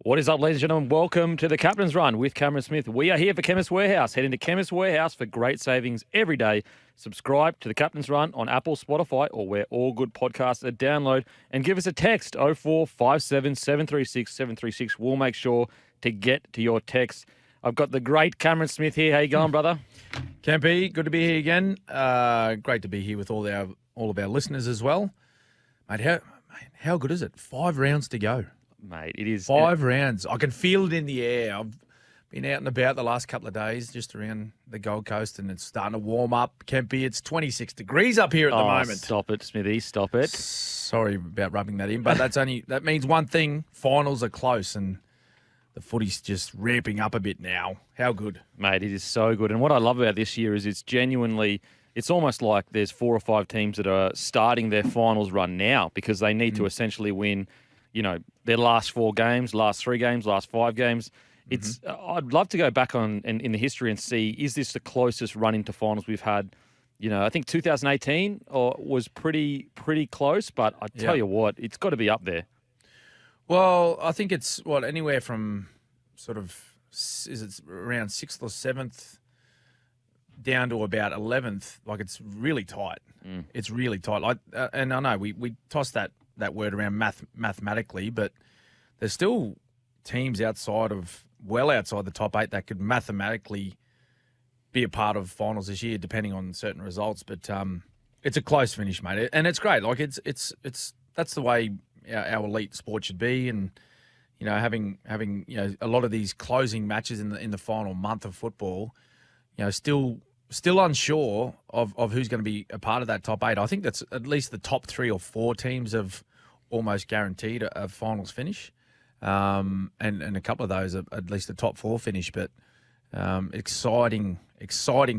What is up, ladies and gentlemen? Welcome to the Captain's Run with Cameron Smith. We are here for Chemist Warehouse. Head into Chemist Warehouse for great savings every day. Subscribe to the Captain's Run on Apple, Spotify, or where all good podcasts are download. And give us a text, 0457 736 736. We'll make sure to get to your text. I've got the great Cameron Smith here. How you going, brother? Campy, good to be here again. Great to be here with all of our listeners as well. Mate, how good is it? 5 rounds to go. Mate, it is 5 rounds. I can feel it in the air. I've been out and about the last couple of days just around the Gold Coast, and it's starting to warm up. Kempy, it's 26 degrees up here at the moment. Stop it, Smithy. Stop it. Sorry about rubbing that in, but that means one thing. Finals are close, and the footy's just ramping up a bit now. How good. Mate, it is so good. And what I love about this year is it's almost like there's 4 or 5 teams that are starting their finals run now because they need to essentially win, their last 4 games, last 3 games, last 5 games. It's I'd love to go back in the history and see, is this the closest run into finals we've had? I think 2018 was pretty close, but I tell you what, it's got to be up there. Well, I think it's anywhere from sort of around 6th or 7th down to about 11th. Like, it's really tight. It's really tight. And I know we tossed that word around mathematically, but there's still teams outside the top 8 that could mathematically be a part of finals this year, depending on certain results. But it's a close finish, mate, and it's great. Like it's that's the way our elite sport should be, and having a lot of these closing matches in the final month of football, still unsure of who's going to be a part of that top 8. I think that's at least the top 3 or 4 teams have almost guaranteed a finals finish, and a couple of those are at least the top 4 finish. But exciting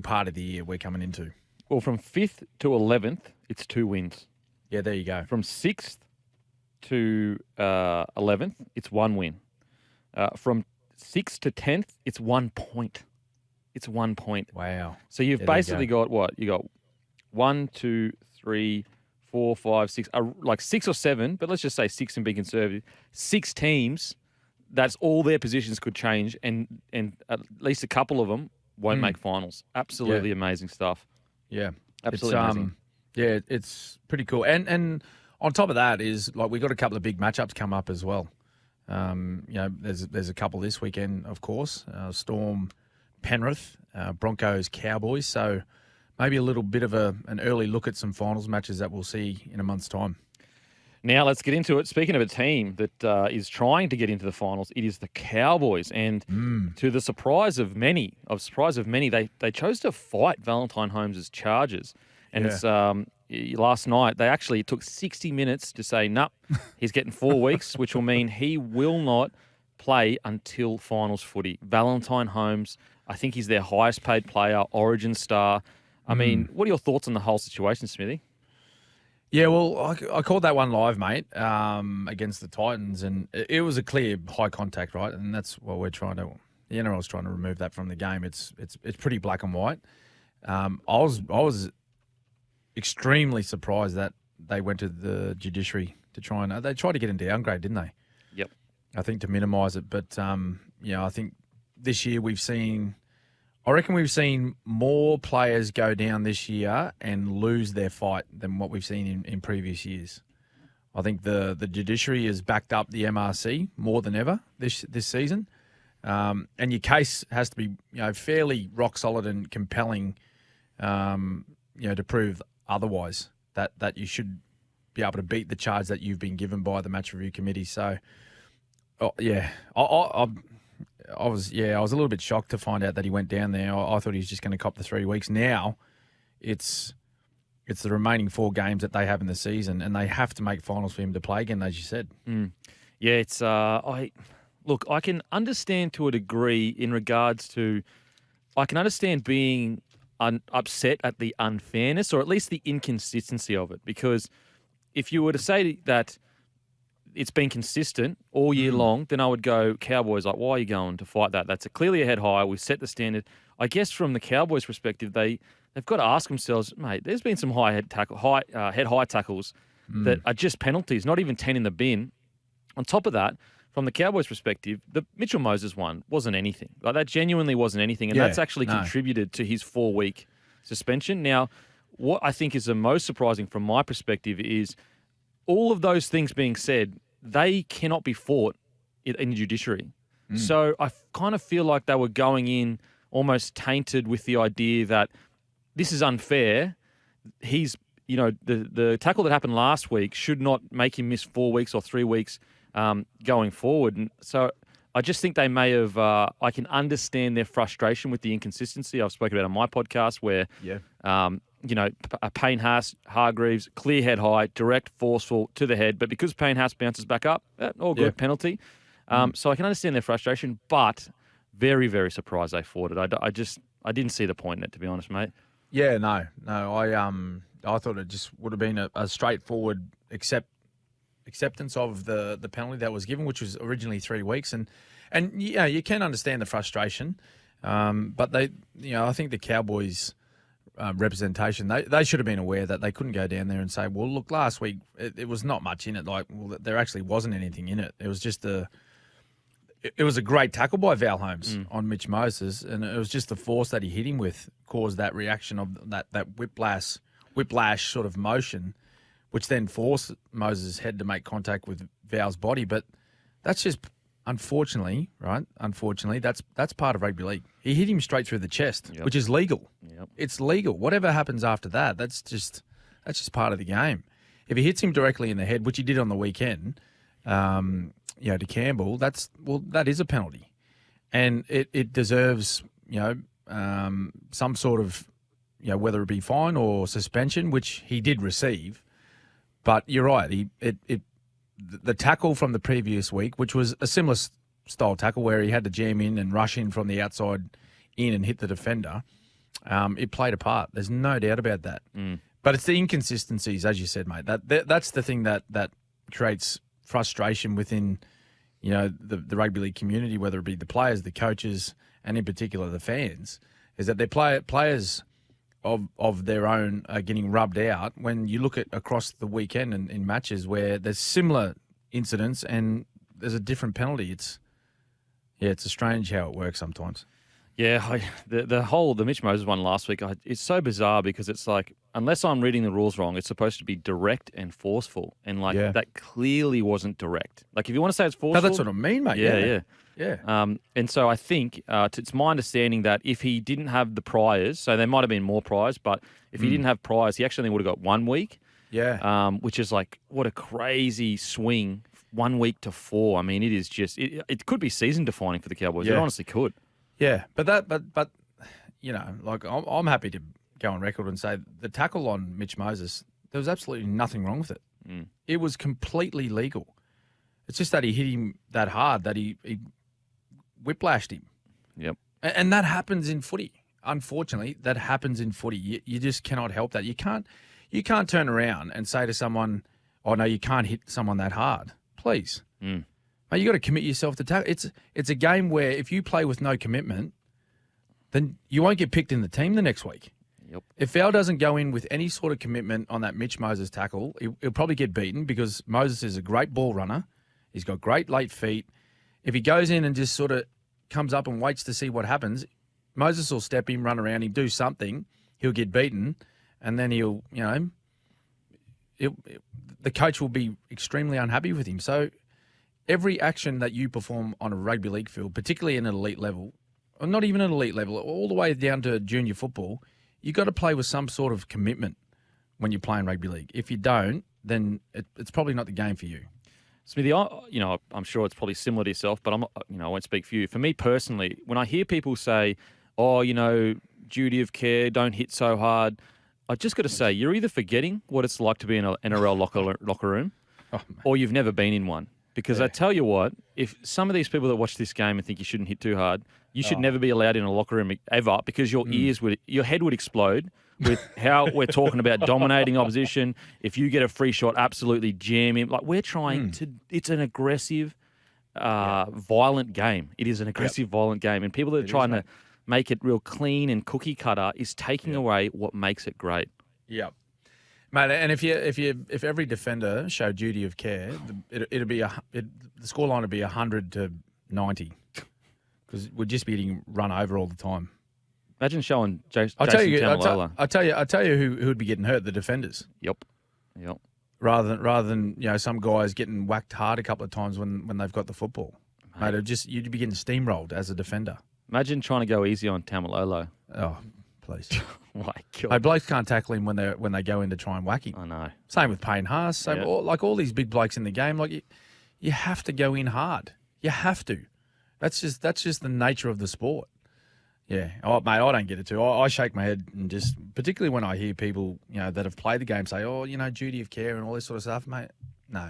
part of the year we're coming into. Well, from 5th to 11th, it's 2 wins. Yeah, there you go. From 6th to 11th, it's 1 win. From 6th to 10th, it's 1 point. It's 1 point. Wow. So you've basically got what? You got 1, 2, 3, 4, 5, 6, like 6 or 7, but let's just say 6 and be conservative. 6 teams, that's all their positions could change, and at least a couple of them won't make finals. Absolutely amazing stuff. Yeah. Absolutely amazing. Yeah, it's pretty cool. And on top of that is, like, we got a couple of big matchups come up as well. There's a couple this weekend, of course. Storm, Penrith, Broncos, Cowboys. So maybe a little bit of an early look at some finals matches that we'll see in a month's time. Now let's get into it. Speaking of a team that is trying to get into the finals, it is the Cowboys. And to the surprise of many, they chose to fight Valentine Holmes' charges. And it's last night, they actually took 60 minutes to say, nah, he's getting 4 weeks, which will mean he will not play until finals footy. Valentine Holmes, I think he's their highest paid player, Origin star. I mean, what are your thoughts on the whole situation, Smithy? Yeah, well, I called that one live, mate, against the Titans, and it was a clear high contact, right? And that's what we're trying to. The NRL's trying to remove that from the game. It's pretty black and white. I was extremely surprised that they went to the judiciary to try and they tried to get him downgrade, didn't they? Yep. I think to minimise it, but I think this year I reckon we've seen more players go down this year and lose their fight than what we've seen in previous years. I think the judiciary has backed up the MRC more than ever this season, and your case has to be fairly rock solid and compelling, to prove otherwise that you should be able to beat the charge that you've been given by the match review committee. So, I was a little bit shocked to find out that he went down there. I thought he was just going to cop the 3 weeks. Now, it's the remaining 4 games that they have in the season, and they have to make finals for him to play again, as you said. Yeah, it's I can understand to a degree in regards to, I can understand being upset at the unfairness or at least the inconsistency of it, because if you were to say that it's been consistent all year long, then I would go, Cowboys, like, why are you going to fight that? That's clearly a head high. We set the standard. I guess from the Cowboys' perspective, they've got to ask themselves, mate, there's been some head high tackles that are just penalties, not even 10 in the bin. On top of that, from the Cowboys' perspective, the Mitchell Moses one wasn't anything. Like that genuinely wasn't anything, and that's actually contributed to his 4-week suspension. Now, what I think is the most surprising from my perspective is all of those things being said, they cannot be fought in the judiciary. So I kind of feel like they were going in almost tainted with the idea that this is unfair. He's, the tackle that happened last week should not make him miss 4 weeks or 3 weeks going forward. And so I just think they may have, I can understand their frustration with the inconsistency. I've spoken about on my podcast where, Payne Haas, Hargreaves, clear head high, direct, forceful to the head. But because Payne Haas bounces back up, all good, penalty. So I can understand their frustration, but very, very surprised they fought it. I didn't see the point in it, to be honest, mate. Yeah, no. I thought it just would have been a straightforward acceptance of the penalty that was given, which was originally 3 weeks, and you can understand the frustration, but I think the Cowboys' representation, they should have been aware that they couldn't go down there and say, well, look, last week it was not much in it. Like, well, there actually wasn't anything in it. It was just it was a great tackle by Val Holmes on Mitch Moses, and it was just the force that he hit him with caused that reaction of that whiplash sort of motion, which then forced Moses' head to make contact with Val's body. But that's just, unfortunately, right? Unfortunately, that's part of rugby league. He hit him straight through the chest, which is legal. Yep. It's legal. Whatever happens after that, that's just part of the game. If he hits him directly in the head, which he did on the weekend, to Campbell, that is a penalty, and it deserves some sort of whether it be fine or suspension, which he did receive. But you're right. The tackle from the previous week, which was a similar style tackle where he had to jam in and rush in from the outside in and hit the defender, it played a part. There's no doubt about that. But it's the inconsistencies, as you said, mate. That's the thing that creates frustration within the rugby league community, whether it be the players, the coaches, and in particular the fans, is that their players of their own are getting rubbed out when you look at across the weekend and in matches where there's similar incidents and there's a different penalty. It's strange how it works sometimes. Yeah, the Mitch Moses one last week, it's so bizarre because it's like, unless I'm reading the rules wrong, it's supposed to be direct and forceful. And that clearly wasn't direct. Like, if you want to say it's forceful. No, that's what I mean, mate. Yeah. And so I think it's my understanding that if he didn't have the priors, so there might have been more priors, but if he didn't have priors, he actually would have got 1 week. Yeah. Which is like, what a crazy swing, 1 week to 4. I mean, it is just, it could be season defining for the Cowboys. It honestly could. Yeah, but I'm happy to go on record and say the tackle on Mitch Moses, there was absolutely nothing wrong with it. It was completely legal. It's just that he hit him that hard that he whiplashed him. Yep. And that happens in footy. Unfortunately, that happens in footy. You just cannot help that. You can't turn around and say to someone, "Oh no, you can't hit someone that hard." Please. Mate, you got to commit yourself to tackle. It's a game where if you play with no commitment, then you won't get picked in the team the next week. Yep. If Val doesn't go in with any sort of commitment on that Mitch Moses tackle, he'll probably get beaten because Moses is a great ball runner. He's got great late feet. If he goes in and just sort of comes up and waits to see what happens, Moses will step in, run around him, do something. He'll get beaten, and then the coach will be extremely unhappy with him. So every action that you perform on a rugby league field, particularly in an elite level, or not even an elite level, all the way down to junior football, you got to play with some sort of commitment when you're playing rugby league. If you don't, then it's probably not the game for you. Smithy, I'm sure it's probably similar to yourself, but I won't speak for you. For me personally, when I hear people say, duty of care, don't hit so hard, I just got to say, you're either forgetting what it's like to be in an NRL locker room, or you've never been in one. Because I tell you what, if some of these people that watch this game and think you shouldn't hit too hard, you should never be allowed in a locker room ever, because your your head would explode with how we're talking about dominating opposition. If you get a free shot, absolutely jam him. Like, we're trying to, it's an aggressive, violent game. It is an aggressive, violent game. And people that are trying to make it real clean and cookie cutter is taking away what makes it great. Yep. Mate, and if every defender showed duty of care, the scoreline would be 100-90 because we'd just be getting run over all the time. Imagine showing Jason I'll Taumalolo. tell you who would be getting hurt, the defenders. Yep. Rather than some guys getting whacked hard a couple of times when they've got the football. Mate, you'd be getting steamrolled as a defender. Imagine trying to go easy on Taumalolo. Oh, please. My God. Hey, blokes can't tackle him when they go in to try and whack him. I know. Same with Payne Haas. All these big blokes in the game. Like you have to go in hard. You have to. That's just the nature of the sport. Yeah. Oh, mate, I don't get it too. I shake my head and just, particularly when I hear people that have played the game say, duty of care and all this sort of stuff, mate. No,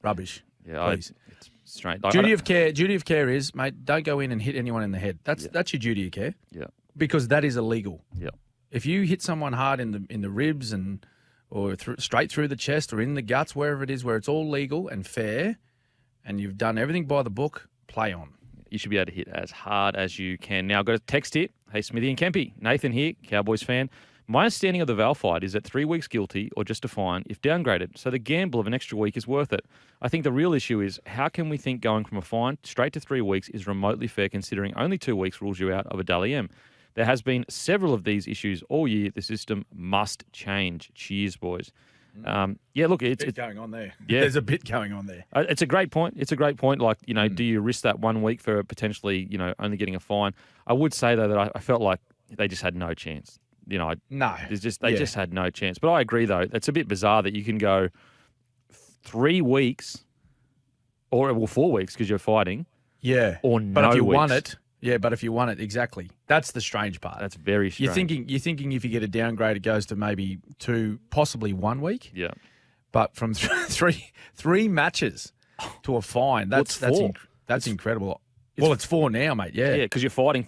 rubbish. Yeah, please. It's strange. Duty of care is, mate, don't go in and hit anyone in the head. That's your duty of care. Yeah. Because that is illegal. Yeah. If you hit someone hard in the ribs or straight through the chest or in the guts, wherever it is, where it's all legal and fair, and you've done everything by the book, play on. You should be able to hit as hard as you can. Now, I've got a text here. Hey, Smithy and Kempy. Nathan here, Cowboys fan. My understanding of the Val fight is that 3 weeks guilty or just a fine if downgraded. So the gamble of an extra week is worth it. I think the real issue is how can we think going from a fine straight to 3 weeks is remotely fair considering only 2 weeks rules you out of a Dally M. There has been several of these issues all year. The system must change. Cheers, boys. Look, it's going on there. Yeah. There's a bit going on there. It's a great point. Like, do you risk that 1 week for potentially, only getting a fine? I would say, though, that I felt like they just had no chance. No. They just had no chance. But I agree, though. It's a bit bizarre that you can go 3 weeks or 4 weeks because you're fighting. Yeah. Or no But if you weeks. won it. Yeah, but if you won it, exactly. That's the strange part. That's very strange. You're thinking if you get a downgrade, it goes to maybe 2, possibly 1 week. Yeah. But from three matches to a fine, that's incredible. It's 4 now, mate. Yeah. Yeah, because you're fighting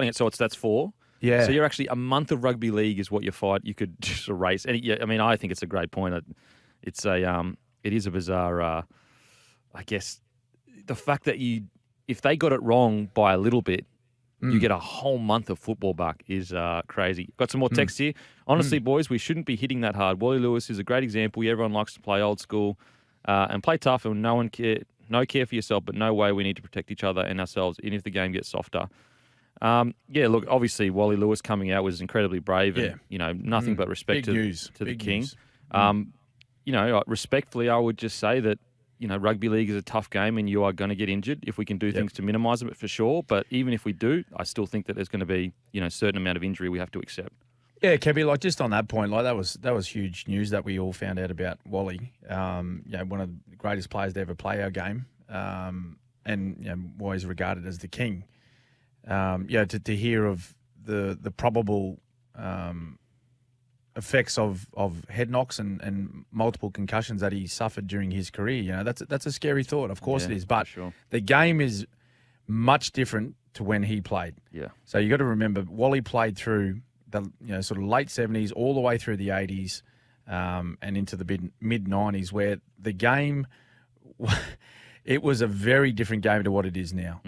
it, so that's 4. Yeah. So you're actually a month of rugby league is what you fight. You could just erase. And I think it's a great point. It is a bizarre. I guess the fact that if they got it wrong by a little bit, you get a whole month of football back is crazy. Got some more text here. Honestly, boys, we shouldn't be hitting that hard. Wally Lewis is a great example. Everyone likes to play old school and play tough, and no care for yourself, but no way we need to protect each other and ourselves, even if the game gets softer. Look, obviously, Wally Lewis coming out was incredibly brave and, nothing but respect to the king. Respectfully, I would just say that, rugby league is a tough game and you are going to get injured if we can do things to minimise it for sure. But even if we do, I still think that there's going to be, a certain amount of injury we have to accept. Yeah, Kebby, like just on that point, like that was huge news that we all found out about Wally. One of the greatest players to ever play our game, and why he's regarded as the king. To hear of the probable effects of head knocks and multiple concussions that he suffered during his career, that's a scary thought. Of course it is, but the game is much different to when he played. Yeah. So you got to remember, Wally played through the sort of late 70s all the way through the 80s and into the mid 90s, where the game. It was a very different game to what it is now.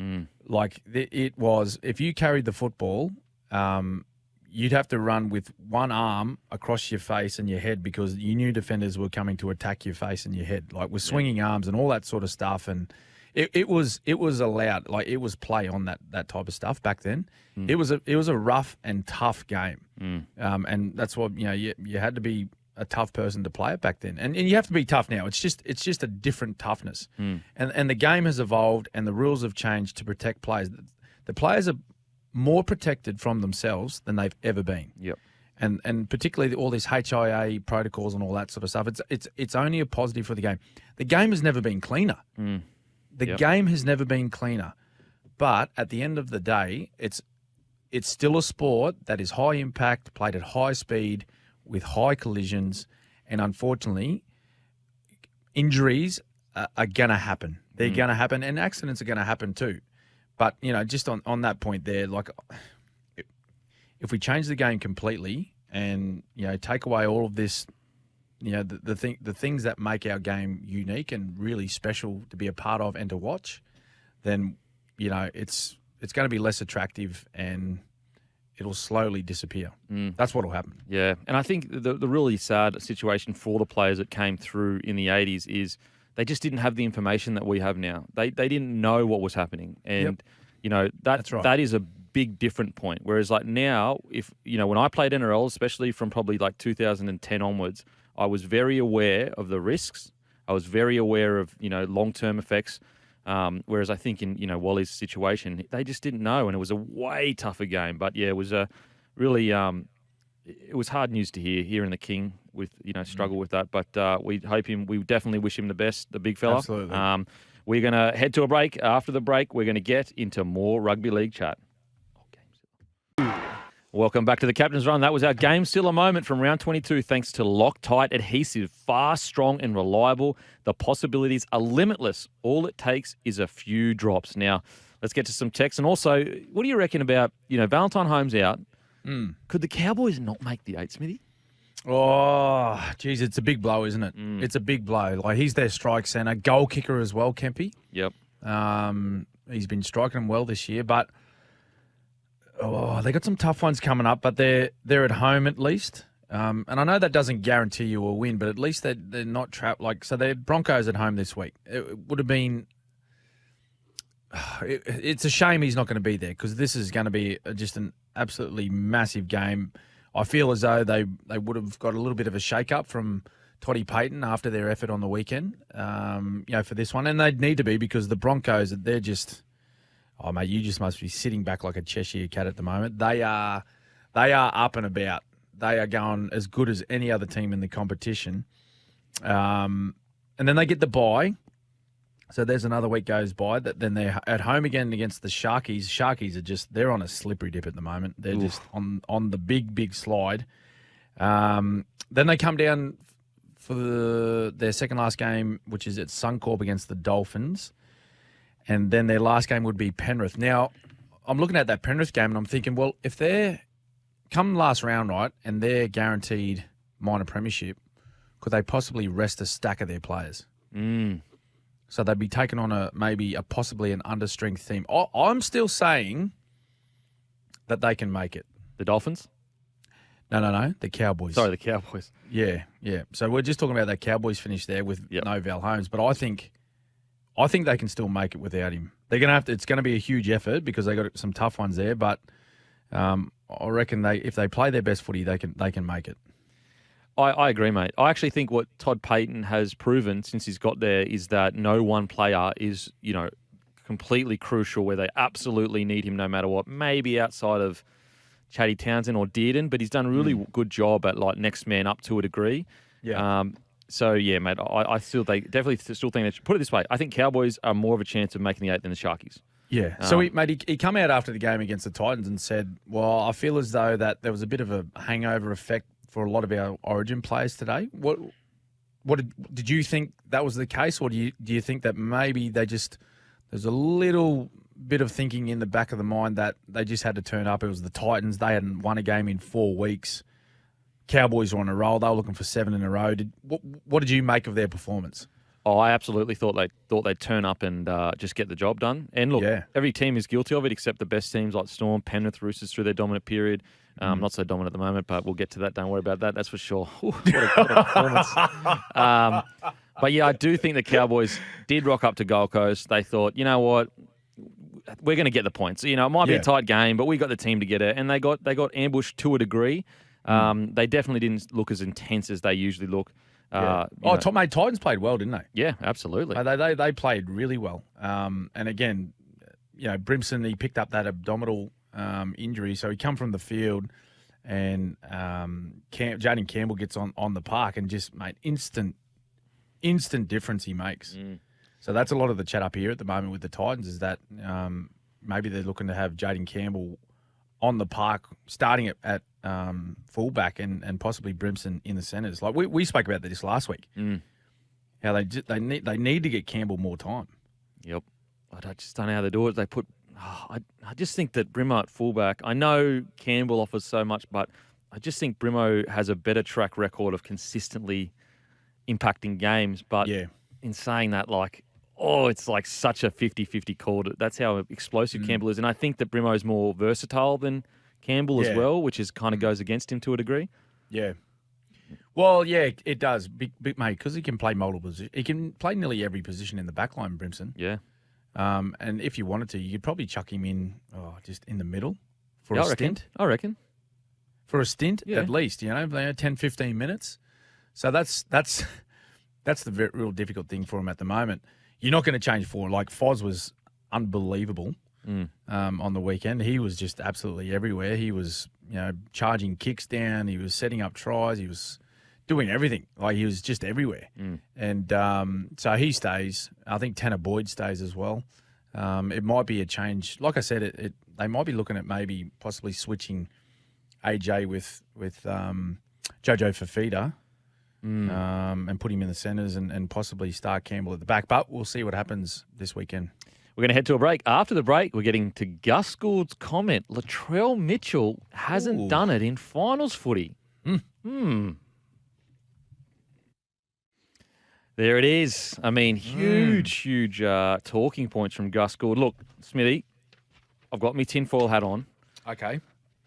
Like it was, if you carried the football, you'd have to run with one arm across your face and your head because you knew defenders were coming to attack your face and your head, like with swinging arms and all that sort of stuff. And it was allowed, like it was play on that type of stuff back then. It was a rough and tough game, and that's what you had to be a tough person to play it back then. And you have to be tough now. It's just a different toughness. And the game has evolved and the rules have changed to protect players. The players are more protected from themselves than they've ever been. Yep. And particularly all these HIA protocols and all that sort of stuff. It's only a positive for the game. The game has never been cleaner. The game has never been cleaner. But at the end of the day, it's still a sport that is high impact, played at high speed, with high collisions, and unfortunately, injuries are going to happen. They're going to happen, and accidents are going to happen too. But, just on that point there, like, if we change the game completely and, take away all of this, the things that make our game unique and really special to be a part of and to watch, then, it's going to be less attractive and it'll slowly disappear. That's what will happen. Yeah, and I think the really sad situation for the players that came through in the 80s is they just didn't have the information that we have now. They didn't know what was happening, and That's right. that is a big different point. Whereas like now, if when I played NRL, especially from probably like 2010 onwards, I was very aware of the risks. I was very aware of long-term effects. Whereas I think in Wally's situation, they just didn't know, and it was a way tougher game. But yeah, it was a really it was hard news to hear in the King with struggle with that. But we definitely wish him the best, the big fella. Absolutely. We're gonna head to a break. After the break, we're gonna get into more rugby league chat. Welcome back to the Captain's Run. That was our Game Stealer moment from round 22 thanks to Loctite Adhesive. Fast, strong and reliable. The possibilities are limitless. All it takes is a few drops. Now, let's get to some texts. And also, what do you reckon about, Valentine Holmes out? Could the Cowboys not make the 8, Smithy? Oh, geez, it's a big blow, isn't it? It's a big blow. Like, he's their strike centre. Goal kicker as well, Kempy. Yep. He's been striking them well this year, but they got some tough ones coming up, but they're at home at least. And I know that doesn't guarantee you a win, but at least they're not trapped. So they're Broncos at home this week. It would have been. It's a shame he's not going to be there because this is going to be just an absolutely massive game. I feel as though they would have got a little bit of a shake-up from Toddy Payton after their effort on the weekend, for this one. And they'd need to be because the Broncos, they're just... Oh, mate, you just must be sitting back like a Cheshire cat at the moment. They are up and about. They are going as good as any other team in the competition. And then they get the bye. So there's another week goes by. Then they're at home again against the Sharkies. Sharkies are they're on a slippery dip at the moment. They're just on the big slide. Then they come down for their second last game, which is at Suncorp against the Dolphins. And then their last game would be Penrith. Now, I'm looking at that Penrith game and I'm thinking, well, if they're come last round, right, and they're guaranteed minor premiership, could they possibly rest a stack of their players? So they'd be taking on possibly an understrength team. I'm still saying that they can make it. The Dolphins? No, the Cowboys. Sorry, the Cowboys. Yeah. So we're just talking about that Cowboys finish there with no Val Holmes, but I think they can still make it without him. They're gonna have to. It's going to be a huge effort because they got some tough ones there. But I reckon if they play their best footy, they can make it. I agree, mate. I actually think what Todd Payton has proven since he's got there is that no one player is completely crucial where they absolutely need him no matter what. Maybe outside of Chatty Townsend or Dearden, but he's done a really good job at like next man up to a degree. Yeah. So, yeah, mate, I definitely still think that. Put it this way, I think Cowboys are more of a chance of making the 8 than the Sharkies. Yeah. So, he come out after the game against the Titans and said, well, I feel as though that there was a bit of a hangover effect for a lot of our Origin players today. What did you think that was the case, or do you think that maybe there's a little bit of thinking in the back of the mind that they just had to turn up? It was the Titans. They hadn't won a game in 4 weeks. Cowboys were on a roll. They were looking for 7 in a row. What did you make of their performance? Oh, I absolutely thought they'd turn up and just get the job done. And look, every team is guilty of it except the best teams like Storm, Penrith, Roosters through their dominant period. Not so dominant at the moment, but we'll get to that. Don't worry about that. That's for sure. Ooh, what a performance. But yeah, I do think the Cowboys did rock up to Gold Coast. They thought, you know what, we're going to get the points. It might be a tight game, but we got the team to get it. And they got ambushed to a degree. They definitely didn't look as intense as they usually look. Titans played well, didn't they? Yeah, absolutely. They played really well. And again, Brimson, he picked up that abdominal injury, so he come from the field, and Jaden Campbell gets on the park and just made instant difference he makes. So that's a lot of the chat up here at the moment with the Titans is that maybe they're looking to have Jaden Campbell on the park, starting at fullback and possibly Brimson in the centres. Like we spoke about this last week. How they need to get Campbell more time. Yep. I just don't know how they do it. They put. I just think that Brimo at fullback. I know Campbell offers so much, but I just think Brimo has a better track record of consistently impacting games. But in saying that, it's like such a 50-50 call. That's how explosive Campbell is. And I think that Brimo is more versatile than Campbell as Yeah. well, which is kind of goes against him to a degree. Yeah. Well, yeah, it does, big mate, because he can play multiple positions. He can play nearly every position in the back line, Brimson. Yeah. And if you wanted to, you could probably chuck him in just in the middle for a I stint. I reckon. For a stint, Yeah. at least, 10, 15 minutes. So that's the real difficult thing for him at the moment. You're not going to change forward. Like, Foz was unbelievable on the weekend. He was just absolutely everywhere. He was, charging kicks down. He was setting up tries. He was doing everything. Like, he was just everywhere. And so he stays. I think Tanner Boyd stays as well. It might be a change. Like I said, they might be looking at maybe possibly switching AJ with Jojo Fafita and put him in the centres and possibly start Campbell at the back. But we'll see what happens this weekend. We're going to head to a break. After the break, we're getting to Gus Gould's comment. Latrell Mitchell hasn't done it in finals footy. There it is. I mean, huge talking points from Gus Gould. Look, Smithy, I've got my tinfoil hat on. Okay.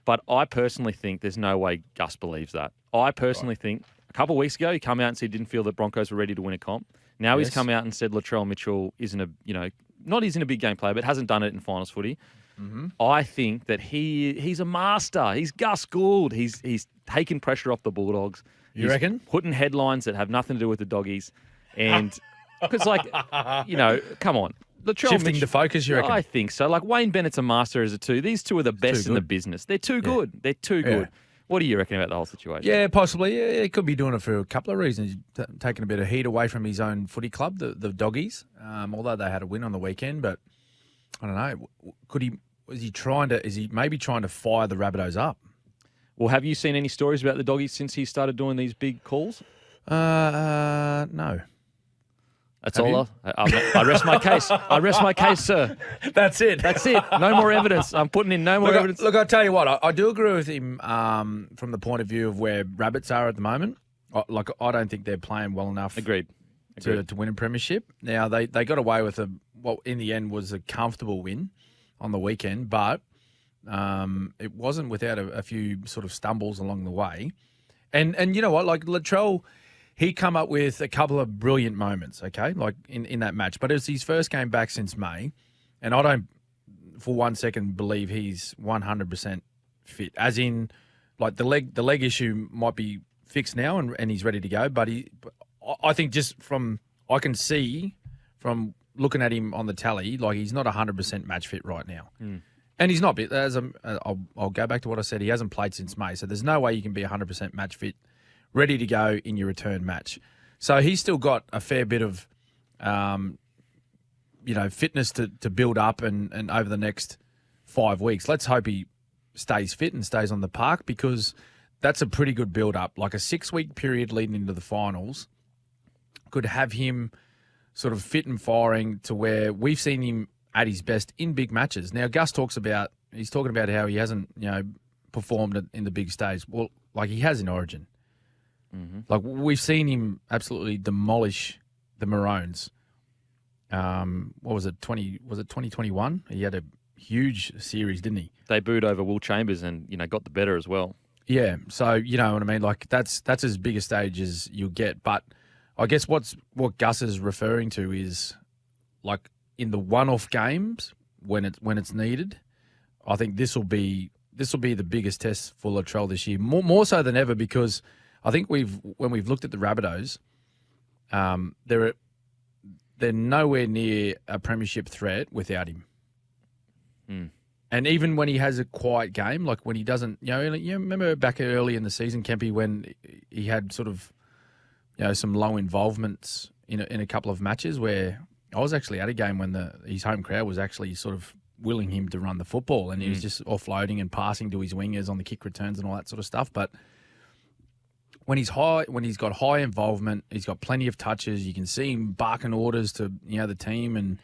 But I personally think there's no way Gus believes that. I personally think a couple of weeks ago he came out and said he didn't feel that Broncos were ready to win a comp. Now he's come out and said Latrell Mitchell isn't isn't a big game player, but hasn't done it in finals footy. I think that he's a master. He's Gus Gould. He's taken pressure off the Bulldogs. You reckon? Putting headlines that have nothing to do with the doggies. And because, come on. Latrell Shifting Mitchell, the focus, you reckon? I think so. Like, Wayne Bennett's a master as a two. These two are the best in the business. They're too good. They're too good. What do you reckon about the whole situation? Yeah, possibly. Yeah, he could be doing it for a couple of reasons. Taking a bit of heat away from his own footy club, the Doggies, although they had a win on the weekend. But I don't know. Is he maybe trying to fire the Rabbitohs up? Well, have you seen any stories about the Doggies since he started doing these big calls? No. That's all. I rest my case. I rest my case, sir. That's it. That's it. No more evidence. I'm putting in no more evidence. Look, I'll tell you what. I do agree with him from the point of view of where Rabbits are at the moment. I don't think they're playing well enough. Agreed. To win a premiership. Now, they got away with what in the end was a comfortable win on the weekend, but it wasn't without a few sort of stumbles along the way. And you know what? Like, Latrell, he come up with a couple of brilliant moments, okay, like in that match. But it's his first game back since May, and I don't for 1 second believe he's 100% fit. As in, like, the leg issue might be fixed now and he's ready to go. But I think I can see from looking at him on the tally, like, he's not 100% match fit right now. And he's not. I'll go back to what I said. He hasn't played since May, so there's no way you can be 100% match fit, ready to go in your return match. So he's still got a fair bit of, fitness to build up and over the next 5 weeks. Let's hope he stays fit and stays on the park, because that's a pretty good build up. Like, a 6-week period leading into the finals could have him sort of fit and firing to where we've seen him at his best in big matches. Now, Gus he's talking about how he hasn't, performed in the big stage. Well, like, he has in Origin. Like, we've seen him absolutely demolish the Maroons. What was it? 2021? He had a huge series, didn't he? They booed over Will Chambers and, got the better as well. Yeah. So, you know what I mean? Like, that's as big a stage as you'll get. But I guess what Gus is referring to is, like, in the one-off games when it's needed, I think this will be the biggest test for Latrell this year, more so than ever, because I think when we've looked at the Rabbitohs, they're nowhere near a premiership threat without him. And even when he has a quiet game, like when he doesn't, you remember back early in the season, Kempy, when he had sort of, some low involvements in a couple of matches where I was actually at a game when his home crowd was actually sort of willing him to run the football, and he was just offloading and passing to his wingers on the kick returns and all that sort of stuff. But when he's got high involvement, he's got plenty of touches. You can see him barking orders to the team and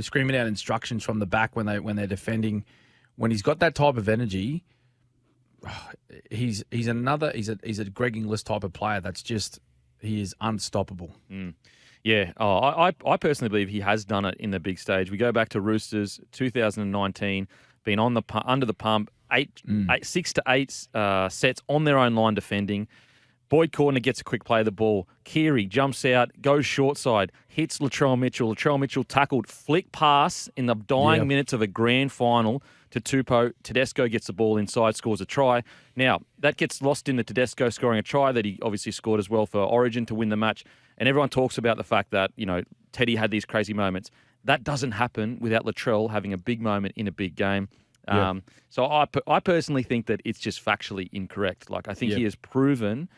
screaming out instructions from the back when they're defending. When he's got that type of energy, he's a Greg Inglis type of player. He is unstoppable. Yeah, I personally believe he has done it in the big stage. We go back to Roosters 2019, been under the pump, six to eight sets on their own line defending. Boyd Cordner gets a quick play of the ball. Keary jumps out, goes short side, hits Latrell Mitchell. Latrell Mitchell tackled, flick pass in the dying minutes of a grand final to Tupou. Tedesco gets the ball inside, scores a try. Now, that gets lost in the Tedesco scoring a try that he obviously scored as well for Origin to win the match. And everyone talks about the fact that, Teddy had these crazy moments. That doesn't happen without Latrell having a big moment in a big game. So I personally think that it's just factually incorrect. Like, I think he has proven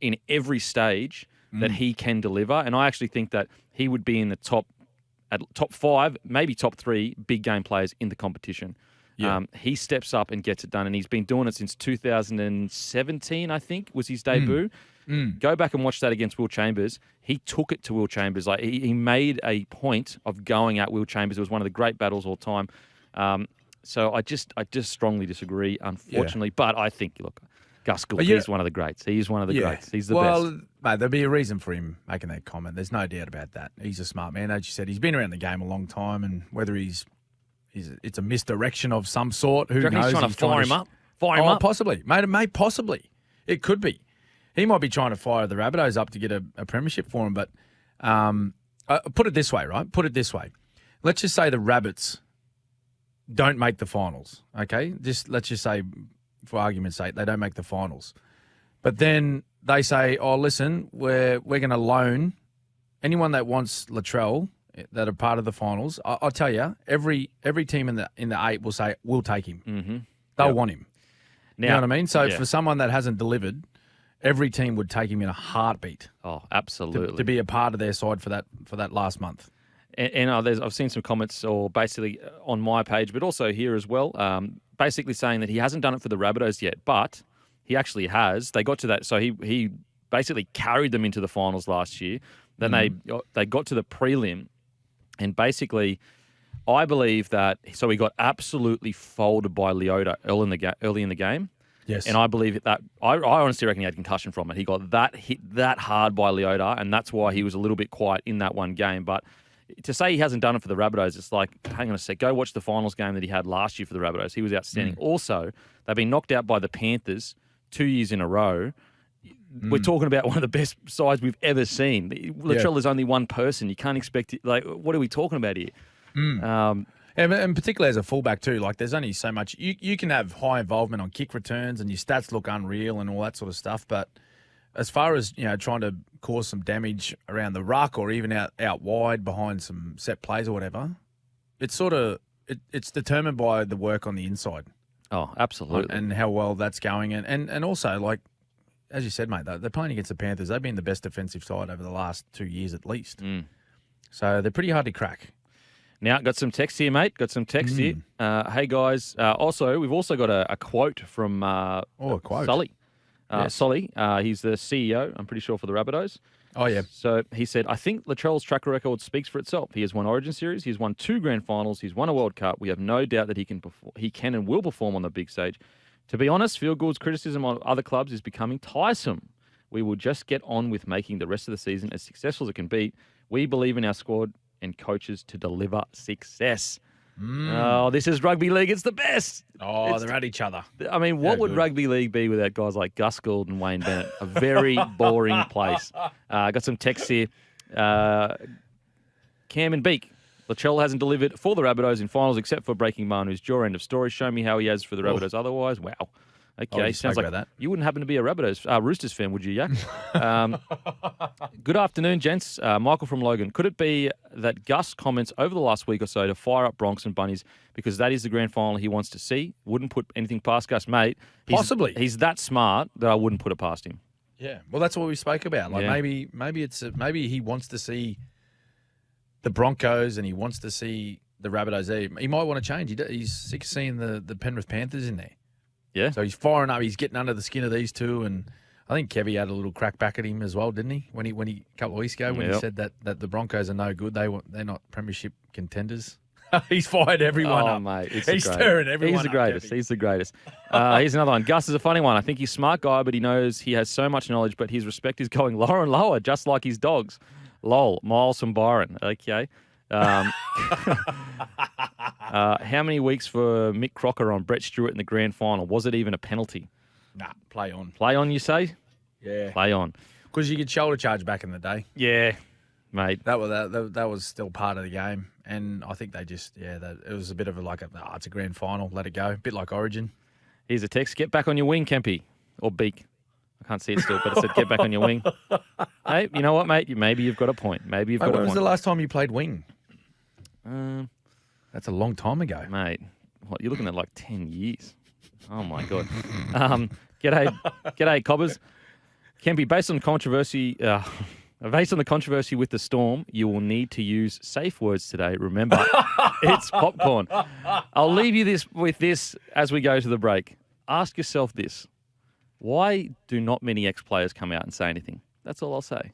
in every stage that he can deliver. And I actually think that he would be in the top 5, maybe top 3 big game players in the competition. He steps up and gets it done. And he's been doing it since 2017, I think, was his debut. Go back and watch that against Will Chambers. He took it to Will Chambers. Like he made a point of going at Will Chambers. It was one of the great battles all time. So I just strongly disagree, unfortunately. But I think, look, Gus Gould, he's one of the greats. He is one of the greats. He's the best. Well, mate, there'll be a reason for him making that comment. There's no doubt about that. He's a smart man. As you said, he's been around the game a long time, and whether it's a misdirection of some sort, who knows? He's trying to fire him up? Fire him up? Possibly. Mate, possibly. It could be. He might be trying to fire the Rabbitohs up to get a premiership for him, but put it this way, right? Put it this way. Let's just say the Rabbits don't make the finals, okay? Let's just say, for argument's sake, they don't make the finals. But then they say, oh, listen, we're going to loan anyone that wants Latrell that are part of the finals. I'll tell you, every team in the 8 will say, we'll take him. Mm-hmm. They'll want him. Now, you know what I mean? So for someone that hasn't delivered, every team would take him in a heartbeat. Oh, absolutely. To be a part of their side for that last month. And I've seen some comments, or basically on my page, but also here as well, basically saying that he hasn't done it for the Rabbitohs yet, but he actually has. They got to that, so he basically carried them into the finals last year. Then they got to the prelim, and basically, I believe that he got absolutely folded by Leota early in the game. Yes. And I believe that I honestly reckon he had concussion from it. He got hit that hard by Leota, and that's why he was a little bit quiet in that one game. But to say he hasn't done it for the Rabbitohs, it's like, hang on a sec, go watch the finals game that he had last year for the Rabbitohs. He was outstanding. Also, they've been knocked out by the Panthers 2 years in a row. We're talking about one of the best sides we've ever seen. Latrell is only one person. You can't expect it. Like, what are we talking about here? And particularly as a fullback too, like there's only so much. You can have high involvement on kick returns and your stats look unreal and all that sort of stuff, but as far as, trying to cause some damage around the ruck or even out wide behind some set plays or whatever, it's it's determined by the work on the inside. Oh, absolutely. And how well that's going. And also, like, as you said, mate, they're playing against the Panthers. They've been the best defensive side over the last 2 years at least. So they're pretty hard to crack. Now, got some text here, mate. Got some text here. Hey, guys. We've also got a quote from a quote. Sully. Yes. Solly, he's the CEO, I'm pretty sure, for the Rabbitohs. Oh, yeah. So he said, I think Latrell's track record speaks for itself. He has won Origin Series. He's won 2 grand finals. He's won a World Cup. We have no doubt that he can and will perform on the big stage. To be honest, Phil Gould's criticism on other clubs is becoming tiresome. We will just get on with making the rest of the season as successful as it can be. We believe in our squad and coaches to deliver success. Oh, this is rugby league. It's the best. Oh, they're at each other. I mean, what would rugby league be without guys like Gus Gould and Wayne Bennett? A very boring place. Got some texts here. Cam and Beak. Latrell hasn't delivered for the Rabbitohs in finals except for breaking Manu's jaw. End of story. Show me how he has for the Rabbitohs otherwise. Wow. Okay, sounds like that. You wouldn't happen to be a Roosters fan, would you, Yak? Good afternoon, gents. Michael from Logan. Could it be that Gus comments over the last week or so to fire up Bronx and Bunnies because that is the grand final he wants to see? Wouldn't put anything past Gus, mate. Possibly. He's that smart that I wouldn't put it past him. Yeah. Well, that's what we spoke about. Like maybe maybe he wants to see the Broncos and he wants to see the Rabbitohs. He might want to change. He's sick of seeing the Penrith Panthers in there. Yeah. So he's firing up. He's getting under the skin of these two, and I think Kevy had a little crack back at him as well, didn't he? When he a couple of weeks ago when he said that the Broncos are no good, they're not premiership contenders. He's fired everyone up. Mate, he's stirring everyone up. He's the greatest. He's the greatest. Here's another one. Gus is a funny one. I think he's a smart guy, but he knows he has so much knowledge, but his respect is going lower and lower, just like his dogs. Lol. Miles from Byron. Okay. How many weeks for Mick Crocker on Brett Stewart in the grand final? Was it even a penalty? Nah, play on. Play on, you say? Yeah. Play on. Because you could shoulder charge back in the day. Yeah, mate. That was still part of the game. And I think they just, it was a bit of it's a grand final, let it go. A bit like Origin. Here's a text. Get back on your wing, Kempy. Or beak. I can't see it still, but it said get back on your wing. Hey, you know what, mate? Maybe you've got a point. Maybe you've got a point. When was the last time you played wing? That's a long time ago. Mate, what, you're looking at like 10 years. Oh, my God. G'day, Cobbers. Kempy, based on the controversy with the Storm, you will need to use safe words today. Remember, it's popcorn. I'll leave you with this as we go to the break. Ask yourself this. Why do not many ex-players come out and say anything? That's all I'll say.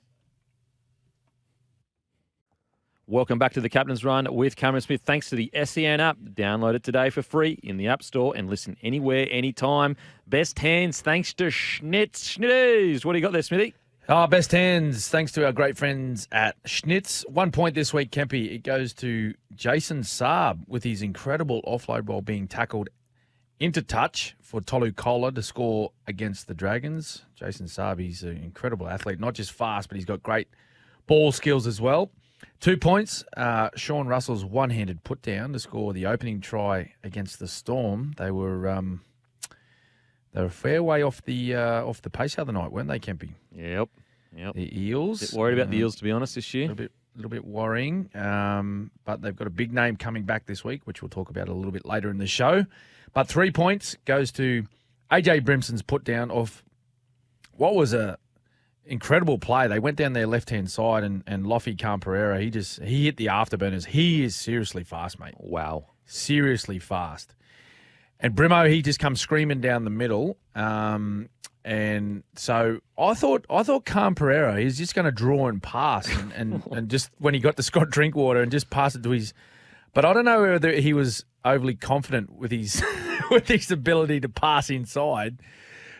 Welcome back to the Captain's Run with Cameron Smith. Thanks to the SEN app. Download it today for free in the App Store and listen anywhere, anytime. Best hands thanks to Schnitz. Schnitties. What do you got there, Smithy? Best hands thanks to our great friends at Schnitz. 1 point this week, Kempy. It goes to Jason Saab with his incredible offload while being tackled into touch for Tolu Kola to score against the Dragons. Jason Saab, he's an incredible athlete. Not just fast, but he's got great ball skills as well. 2 points. Sean Russell's one-handed put down to score the opening try against the Storm. They were a fair way off the pace the other night, weren't they, Kempy? Yep. The Eels. Bit worried about the Eels, to be honest, this year. A little bit worrying. But they've got a big name coming back this week, which we'll talk about a little bit later in the show. But 3 points goes to AJ Brimson's put down of what was a incredible play. They went down their left-hand side and Lofi Camperera, he hit the afterburners. He is seriously fast, mate. Wow. Seriously fast. And Brimo, he just comes screaming down the middle. And so I thought Camperera, he's just going to draw and pass and just when he got to Scott Drinkwater and just pass it to his. But I don't know whether he was overly confident with his with his ability to pass inside.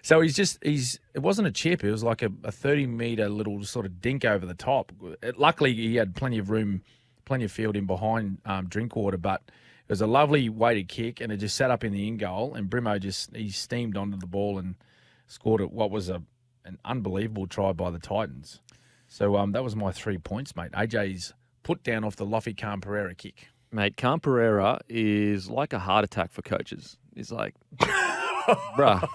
So it wasn't a chip. It was like a 30-metre little sort of dink over the top. Luckily, he had plenty of room, plenty of field in behind Drinkwater, but it was a lovely weighted kick, and it just sat up in the in goal, and Brimo he steamed onto the ball and scored what was an unbelievable try by the Titans. So that was my 3 points, mate. AJ's put down off the Lofi Camperera kick. Mate, Camperera is like a heart attack for coaches. He's like, bruh,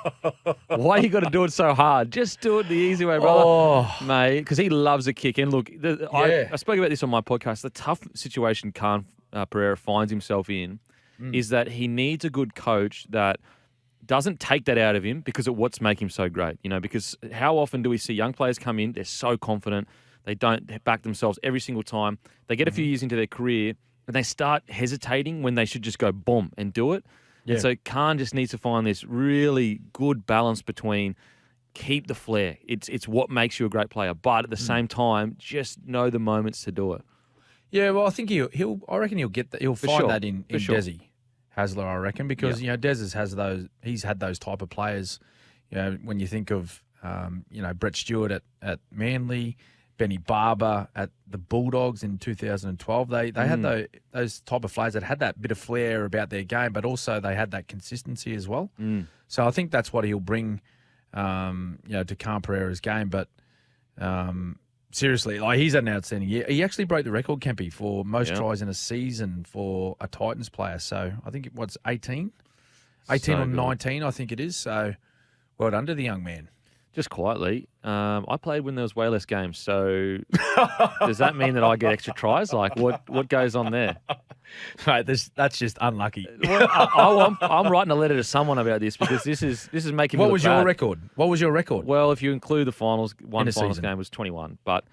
why you got to do it so hard? Just do it the easy way, brother. Oh. Mate, because he loves a kick. And look, I spoke about this on my podcast. The tough situation Pereira finds himself in is that he needs a good coach that doesn't take that out of him because of what's making him so great. Because how often do we see young players come in, they're so confident, they don't back themselves every single time. They get a few years into their career and they start hesitating when they should just go boom and do it. Yeah. And so Khan just needs to find this really good balance between keep the flair. It's what makes you a great player, but at the same time, just know the moments to do it. Yeah, well, I think I reckon he'll get that. He'll find that in Desi Hasler, I reckon, because Des has those. He's had those type of players. When you think of Brett Stewart at Manly, Benny Barber at the Bulldogs in 2012, they had those type of players that had that bit of flair about their game, but also they had that consistency as well. So I think that's what he'll bring, to Khan Pereira's game. But seriously, he's had an outstanding year. He actually broke the record, Kempy, for most tries in a season for a Titans player. So I think what's 18 or 19, I think it is. So well done to the young man. Just quietly, I played when there was way less games. So does that mean that I get extra tries? Like what goes on there? Mate, that's just unlucky. Well, I'm writing a letter to someone about this because this is making me look bad. What was your record? Well, if you include the finals, finals game was 21, but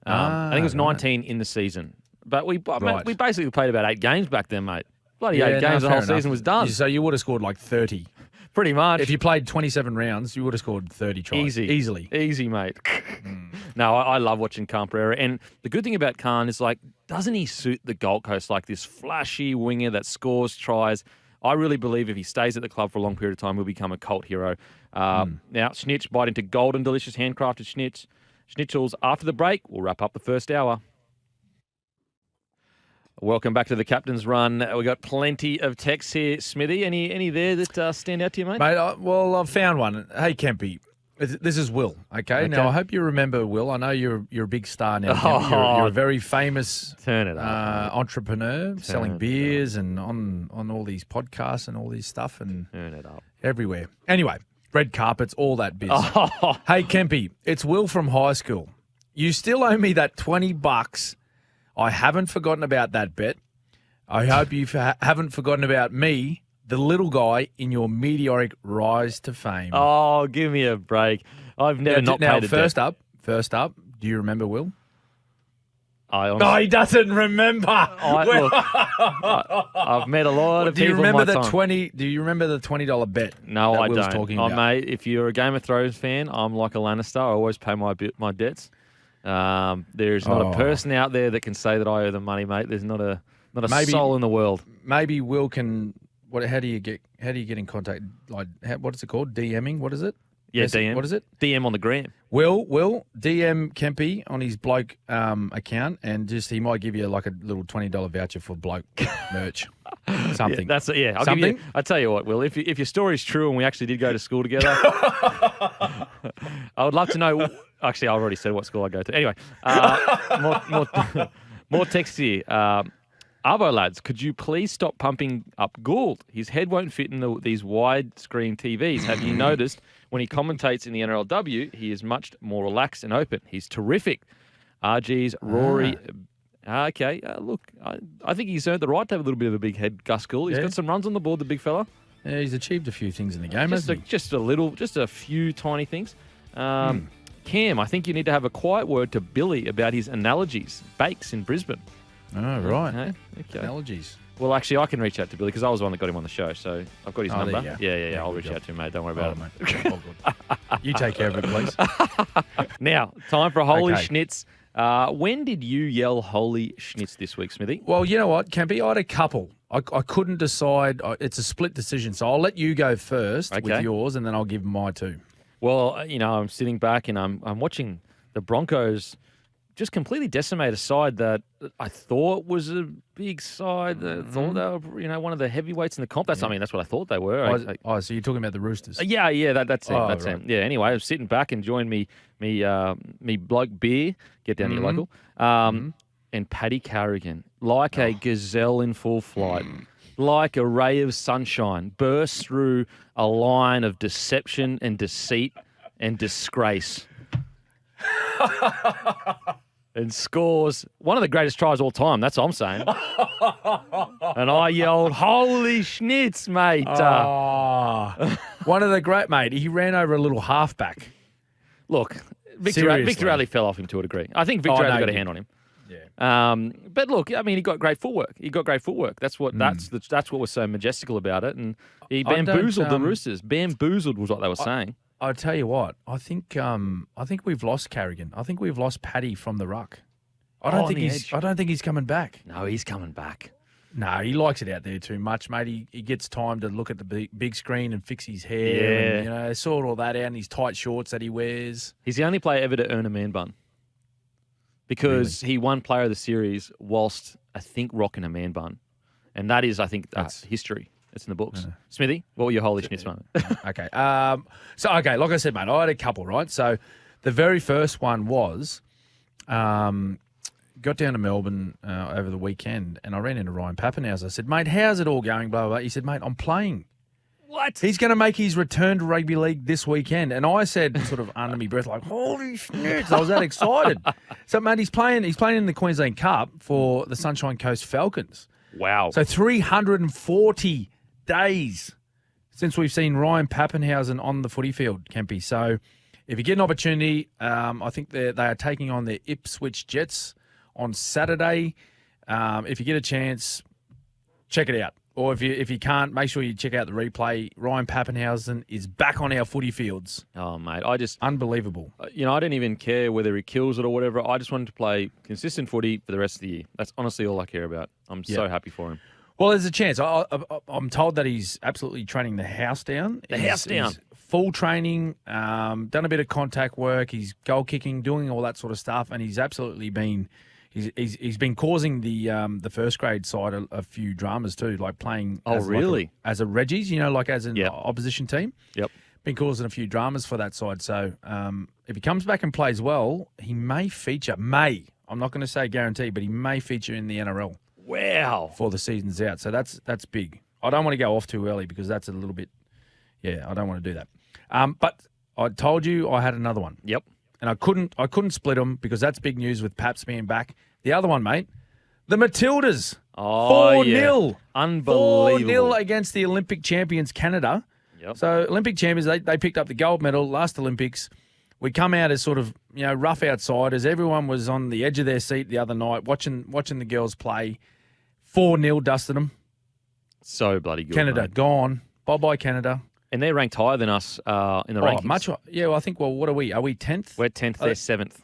I think it was 19 in the season. But we basically played about 8 games back then, mate. Bloody 8 games, the whole season was done. So you would have scored like 30. Pretty much. If you played 27 rounds, you would have scored 30 tries. Easily. Easy, mate. No, I love watching Khan Pereira. And the good thing about Khan is, doesn't he suit the Gold Coast like this flashy winger that scores tries? I really believe if he stays at the club for a long period of time, he'll become a cult hero. Now, Schnitz bite into golden, delicious, handcrafted Schnitzels. After the break, we'll wrap up the first hour. Welcome back to the Captain's Run. We've got plenty of texts here. Smithy, any there that stand out to you, mate? Mate, I've found one. Hey, Kempy. This is Will, okay? Now, I hope you remember Will. I know you're a big star now. You're a very famous entrepreneur selling beers and on all these podcasts and all this stuff and Turn it up. everywhere. Anyway, red carpets, all that biz. Hey, Kempy, it's Will from high school. You still owe me that $20. I haven't forgotten about that bet. I hope you haven't forgotten about me, the little guy in your meteoric rise to fame. Oh, give me a break. I've never not paid a first debt. First up, do you remember Will? No, he doesn't remember. I've met a lot of people. Do you remember the $20 bet? No, I Will's don't. Talking about? Mate, if you're a Game of Thrones fan, I'm like a Lannister. I always pay my debts. There's not a person out there that can say that I owe them money, mate. There's not a soul in the world. Maybe Will can. How do you get in contact? Like, what is it called? DMing? What is it? Yeah, DM. What is it? DM on the gram. Will DM Kempy on his bloke account, and he might give you like a little $20 voucher for bloke merch, something. I tell you what, Will. If your story's true and we actually did go to school together, I would love to know. Actually, I already said what school I go to. Anyway, more text here. Arvo lads, could you please stop pumping up Gould? His head won't fit in these widescreen TVs. Have you noticed when he commentates in the NRLW, he is much more relaxed and open. He's terrific. RG's Rory. Okay, look, I think he's earned the right to have a little bit of a big head, Gus Gould. He's got some runs on the board, the big fella. Yeah, he's achieved a few things in the game, hasn't he? Just a few tiny things. Cam, I think you need to have a quiet word to Billy about his analogies. Bakes in Brisbane. Oh, right. Okay. Analogies. Well, actually, I can reach out to Billy because I was the one that got him on the show, so I've got his number. Yeah. I'll reach out to him, mate. Don't worry about it, mate. All good. You take care of it, please. Now, time for Holy Schnitz. When did you yell Holy Schnitz this week, Smithy? Well, you know what, Campy? I had a couple. I couldn't decide. It's a split decision, so I'll let you go first with yours, and then I'll give my two. Well, I'm sitting back and I'm watching the Broncos just completely decimate a side that I thought was a big side. I thought they were, one of the heavyweights in the comp. That's what I thought they were. So you're talking about the Roosters? Yeah, that's it. That's it. Yeah. Anyway, I was sitting back enjoying me bloke beer. Get down to your local. And Paddy Carrigan, like a gazelle in full flight, like a ray of sunshine, bursts through a line of deception and deceit and disgrace. And scores one of the greatest tries of all time. That's what I'm saying. And I yelled, "Holy Schnitz, mate!" One of the great, mate. He ran over a little halfback. Look, Victor Alley fell off him to a degree. I think Victor Alley got a hand on him. Yeah. But look, I mean, he got great footwork. That's what what was so majestical about it. And he bamboozled the Roosters. Bamboozled was what they were saying. I'll tell you what. I think we've lost Carrigan. I think we've lost Paddy from the ruck. I don't think he's coming back. No, he's coming back. No, he likes it out there too much, mate. He gets time to look at the big screen and fix his hair. Yeah. And, sort all that out in his tight shorts that he wears. He's the only player ever to earn a man bun. Because he won Player of the Series whilst, I think, rocking a man bun. And that is, I think, that's history. It's in the books. Smithy, what were your Holy Schnitz moment? Okay. Like I said, mate, I had a couple, right? So the very first one was got down to Melbourne over the weekend and I ran into Ryan Pappenhausen. I said, mate, how's it all going? Blah, blah, blah. He said, mate, I'm playing. What? He's going to make his return to rugby league this weekend. And I said, sort of under my breath, like, holy schnitz. I was that excited. So, mate, he's playing in the Queensland Cup for the Sunshine Coast Falcons. Wow. So 340 days since we've seen Ryan Pappenhausen on the footy field, Kempy. So if you get an opportunity, I think they are taking on the Ipswich Jets on Saturday. If you get a chance, check it out. Or if you can't, make sure you check out the replay. Ryan Pappenhausen is back on our footy fields. Oh, mate, unbelievable. I don't even care whether he kills it or whatever. I just wanted to play consistent footy for the rest of the year. That's honestly all I care about. I'm so happy for him. Well, there's a chance. I'm told that he's absolutely training the house down. He's full training, done a bit of contact work. He's goal kicking, doing all that sort of stuff, and he's absolutely been he's been causing the first grade side a few dramas too, like playing. Oh, really? As a Reggie's, like as an Yep. opposition team. Yep. Been causing a few dramas for that side. So if he comes back and plays well, he may feature. I'm not going to say guarantee, but he may feature in the NRL. Wow. Before the season's out. So that's big. I don't want to go off too early because that's a little bit. Yeah, I don't want to do that. But I told you I had another one. Yep. And I couldn't split them because that's big news with Paps being back. The other one, mate, the Matildas. Oh, 4-0. yeah. Unbelievable. 4-0 against the Olympic champions, Canada. Yep. So Olympic champions, they picked up the gold medal last Olympics. We come out as sort of, rough outsiders. Everyone was on the edge of their seat the other night watching the girls play. 4-0 dusted them. So bloody good, Canada, mate. gone. Bye-bye, Canada. And they're ranked higher than us in the rankings. Yeah, well, I think, what are we? Are we 10th? We're 10th, they're 7th.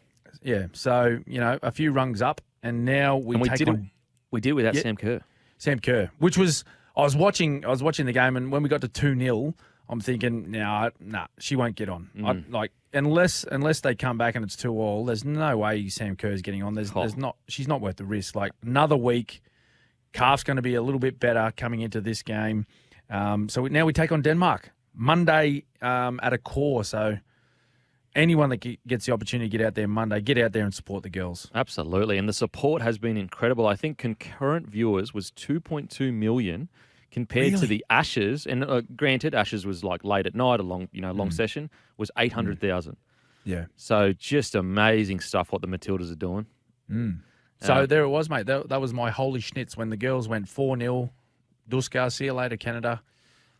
Yeah, so, a few rungs up, and now we take on... We did without Sam Kerr. Sam Kerr, which was... I was watching the game, and when we got to 2-0, I'm thinking, nah, she won't get on. Unless they come back and it's 2-2, there's no way Sam Kerr's getting on. There's not. She's not worth the risk. Like, another week, calf's going to be a little bit better coming into this game. So now we take on Denmark Monday at a core. So anyone that gets the opportunity to get out there Monday, get out there and support the girls. Absolutely. And the support has been incredible. I think concurrent viewers was 2.2 million compared to the Ashes. And granted, Ashes was like late at night, a long session, was 800,000. Yeah. So just amazing stuff what the Matildas are doing. So there it was, mate. That was my holy schnitz when the girls went 4-0. Duska, see you later, Canada,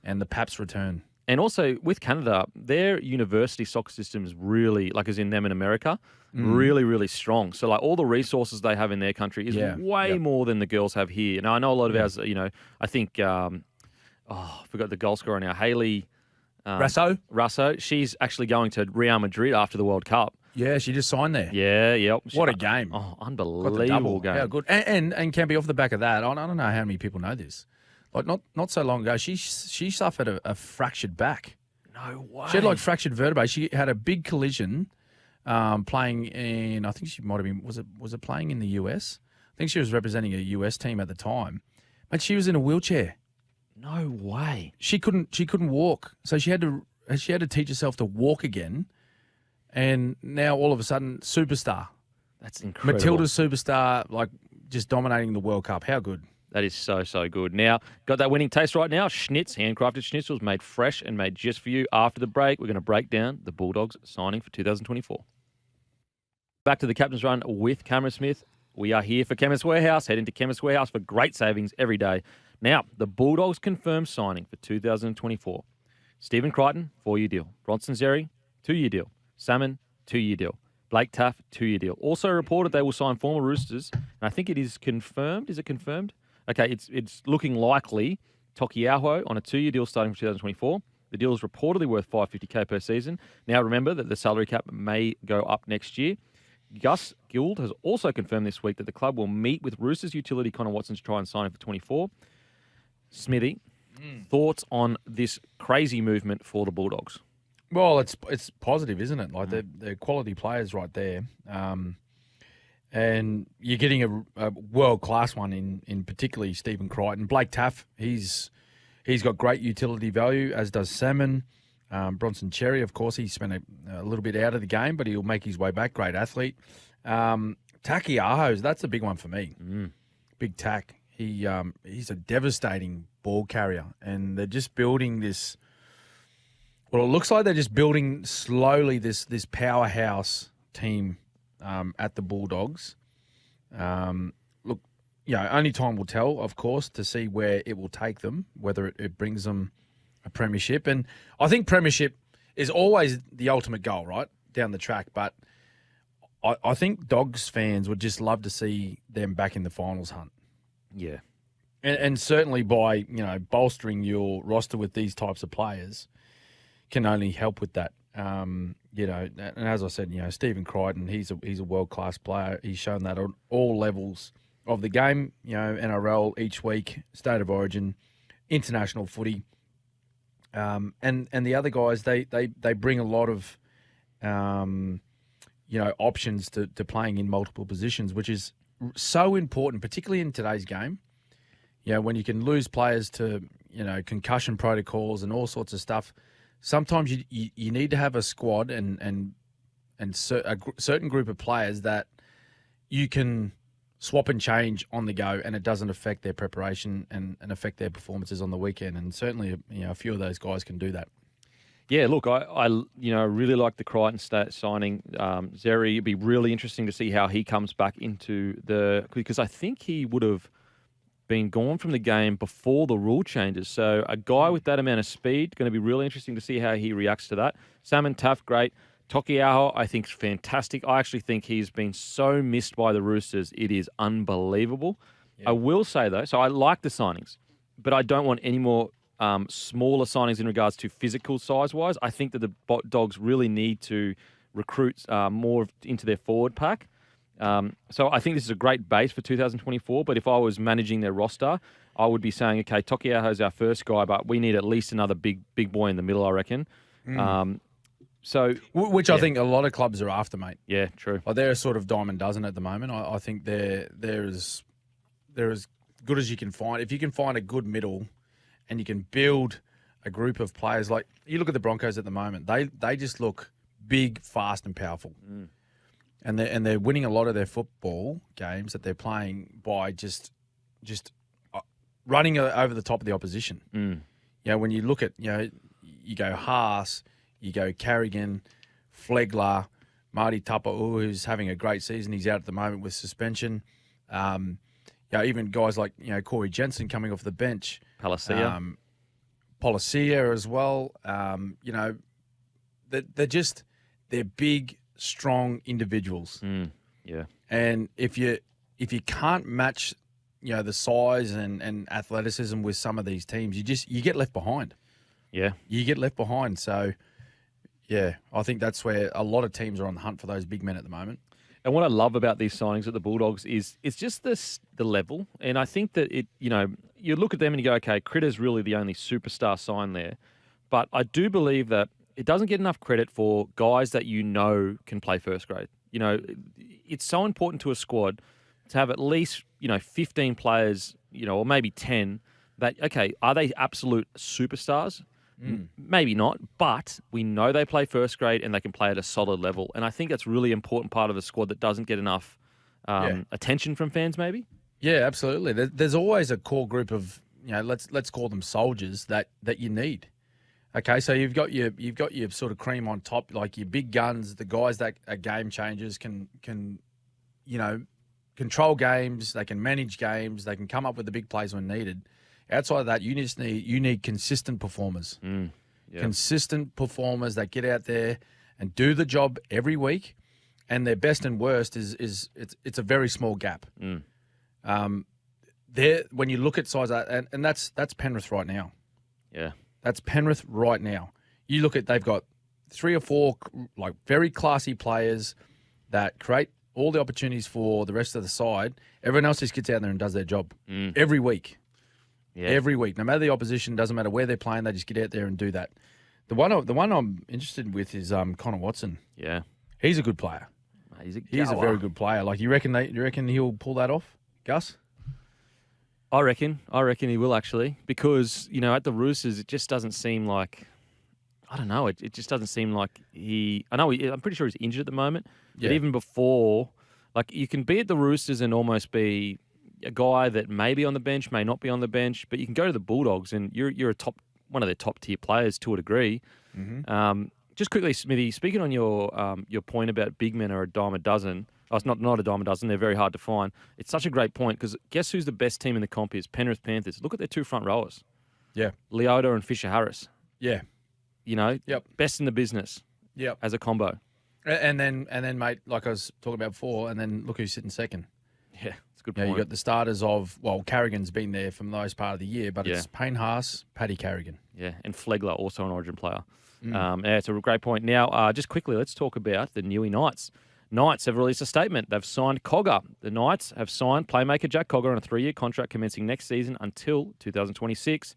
and the Paps return. And also with Canada, their university soccer system is really, like as in them in America, really, really strong. So like all the resources they have in their country is way more than the girls have here. Now I know a lot of ours, I think, I forgot the goal scorer now, Hayley Russo. She's actually going to Real Madrid after the World Cup. Yeah, she just signed there. Yeah, yep. What a game. Oh, unbelievable game. How good. And can be off the back of that, I don't know how many people know this. Like not so long ago, she suffered a fractured back. No way. She had like fractured vertebrae. She had a big collision playing in, I think she might have been, was it playing in the US? I think she was representing a US team at the time. But she was in a wheelchair. No way. She couldn't walk. So she had to teach herself to walk again. And now all of a sudden, superstar. That's incredible. Matilda's superstar, like just dominating the World Cup. How good. That is so, so good. Now, got that winning taste right now. Schnitz, handcrafted schnitzels made fresh and made just for you. After the break, we're going to break down the Bulldogs signing for 2024. Back to the Captain's Run with Cameron Smith. We are here for Chemist Warehouse. Head into Chemist Warehouse for great savings every day. Now, the Bulldogs confirmed signing for 2024. Stephen Crichton, 4-year deal. Bronson Xerri, 2-year deal. Salmon, 2-year deal. Blake Taff, 2-year deal. Also reported they will sign former Roosters, and I think it is confirmed. Is it confirmed? Okay, it's looking likely. Tokiaho on a 2-year deal starting from 2024. The deal is reportedly worth $550K per season. Now remember that the salary cap may go up next year. Gus Gould has also confirmed this week that the club will meet with Roosters utility Connor Watson to try and sign him for 24. Smithy, thoughts on this crazy movement for the Bulldogs? Well, it's positive, isn't it? Like they're quality players right there. And you're getting a world-class one in particularly Stephen Crichton. Blake Taff, he's got great utility value, as does Salmon. Bronson Xerri, of course, he spent a little bit out of the game, but he'll make his way back. Great athlete. Takiaho, that's a big one for me. Big Tack. He's a devastating ball carrier, and they're just building this. Well, it looks like they're just building slowly this powerhouse team at the Bulldogs. Look, only time will tell, of course, to see where it will take them, whether it brings them a premiership. And I think premiership is always the ultimate goal, right, down the track. But I think Dogs fans would just love to see them back in the finals hunt. Yeah. And certainly by, bolstering your roster with these types of players can only help with that. And as I said, Stephen Crichton, he's a world-class player. He's shown that on all levels of the game, NRL each week, State of Origin, international footy. And the other guys, they bring a lot of, options to playing in multiple positions, which is so important, particularly in today's game. When you can lose players to, concussion protocols and all sorts of stuff, sometimes you need to have a squad and a certain group of players that you can swap and change on the go, and it doesn't affect their preparation and affect their performances on the weekend. And certainly, a few of those guys can do that. Yeah, look, I really like the Crichton signing. Zeri, it'd be really interesting to see how he comes back into because I think he would have been gone from the game before the rule changes. So a guy with that amount of speed, going to be really interesting to see how he reacts to that. Salmon Taff, great. Tokiaho, I think, is fantastic. I actually think he's been so missed by the Roosters. It is unbelievable. Yeah. I will say, though, so I like the signings, but I don't want any more smaller signings in regards to physical size-wise. I think that the Dogs really need to recruit more into their forward pack. So I think this is a great base for 2024, but if I was managing their roster, I would be saying, okay, Tokiaho's our first guy, but we need at least another big boy in the middle, I reckon. Which I think a lot of clubs are after, mate. Yeah, true. Like they're a sort of dime a dozen at the moment. I think they're as good as you can find. If you can find a good middle and you can build a group of players, like you look at the Broncos at the moment, they just look big, fast and powerful. And they're winning a lot of their football games that they're playing by just running over the top of the opposition. When you look at, you go Haas, you go Carrigan, Flegler, Marty Tapa'u, who's having a great season. He's out at the moment with suspension. Even guys like, Corey Jensen coming off the bench. Palacia as well. They're big, strong individuals. Yeah. And if you can't match, the size and athleticism with some of these teams, you get left behind. Yeah. You get left behind. So, yeah, I think that's where a lot of teams are on the hunt for those big men at the moment. And what I love about these signings at the Bulldogs is it's just the level. And I think that you look at them and you go, okay, Critter's really the only superstar sign there. But I do believe that it doesn't get enough credit for guys that can play first grade. It's so important to a squad to have at least, 15 players, or maybe 10 that, okay, are they absolute superstars? Maybe not, but we know they play first grade and they can play at a solid level. And I think that's really important part of a squad that doesn't get enough attention from fans, maybe. Yeah, absolutely. There's always a core group of, let's call them soldiers that you need. Okay, so you've got your sort of cream on top, like your big guns, the guys that are game changers, can control games, they can manage games, they can come up with the big plays when needed. Outside of that, you need consistent performers. Consistent performers that get out there and do the job every week. And their best and worst is it's a very small gap. When you look at size, and that's Penrith right now. Yeah. That's Penrith right now. You look at, they've got 3 or 4 like very classy players that create all the opportunities for the rest of the side. Everyone else just gets out there and does their job every week. Yeah. Every week, no matter the opposition, doesn't matter where they're playing, they just get out there and do that. The one I'm interested with is Connor Watson. Yeah, he's a good player. He's a very good player. Like you reckon he'll pull that off, Gus? I reckon he will actually, because at the Roosters it just doesn't seem like, I don't know, it just doesn't seem like I'm pretty sure he's injured at the moment. Yeah. But even before, like you can be at the Roosters and almost be a guy that may be on the bench, may not be on the bench, but you can go to the Bulldogs and you're one of their top tier players to a degree. Just quickly, Smithy, speaking on your point about big men are a dime a dozen. Oh, it's not a dime a dozen. They're very hard to find. It's such a great point because guess who's the best team in the comp is? Penrith Panthers. Look at their 2 front rowers. Yeah. Leota and Fisher Harris. Yeah. Best in the business. Yep. As a combo. And then, mate, like I was talking about before, and then look who's sitting second. Yeah, it's a good point. You got the starters of, Carrigan's been there for the most part of the year, but it's Payne Haas, Paddy Carrigan. Yeah, and Flegler, also an Origin player. It's a great point. Now, just quickly, let's talk about the Newey Knights. Knights have released a statement. They've signed Cogger. The Knights have signed playmaker Jack Cogger on a 3-year contract commencing next season until 2026.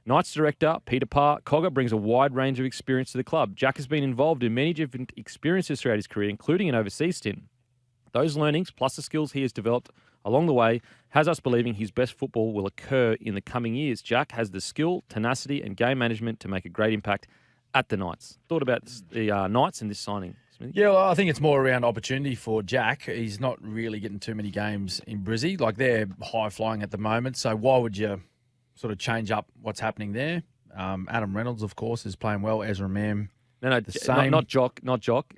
Knights director Peter Parr, Cogger brings a wide range of experience to the club. Jack has been involved in many different experiences throughout his career, including an overseas stint. Those learnings, plus the skills he has developed along the way, has us believing his best football will occur in the coming years. Jack has the skill, tenacity, and game management to make a great impact at the Knights. Thought about the Knights and this signing, Smithy? Yeah, well, I think it's more around opportunity for Jack. He's not really getting too many games in Brizzy. Like, they're high-flying at the moment, so why would you sort of change up what's happening there? Adam Reynolds, of course, is playing well. Ezra Mam, No, the same. not Jock.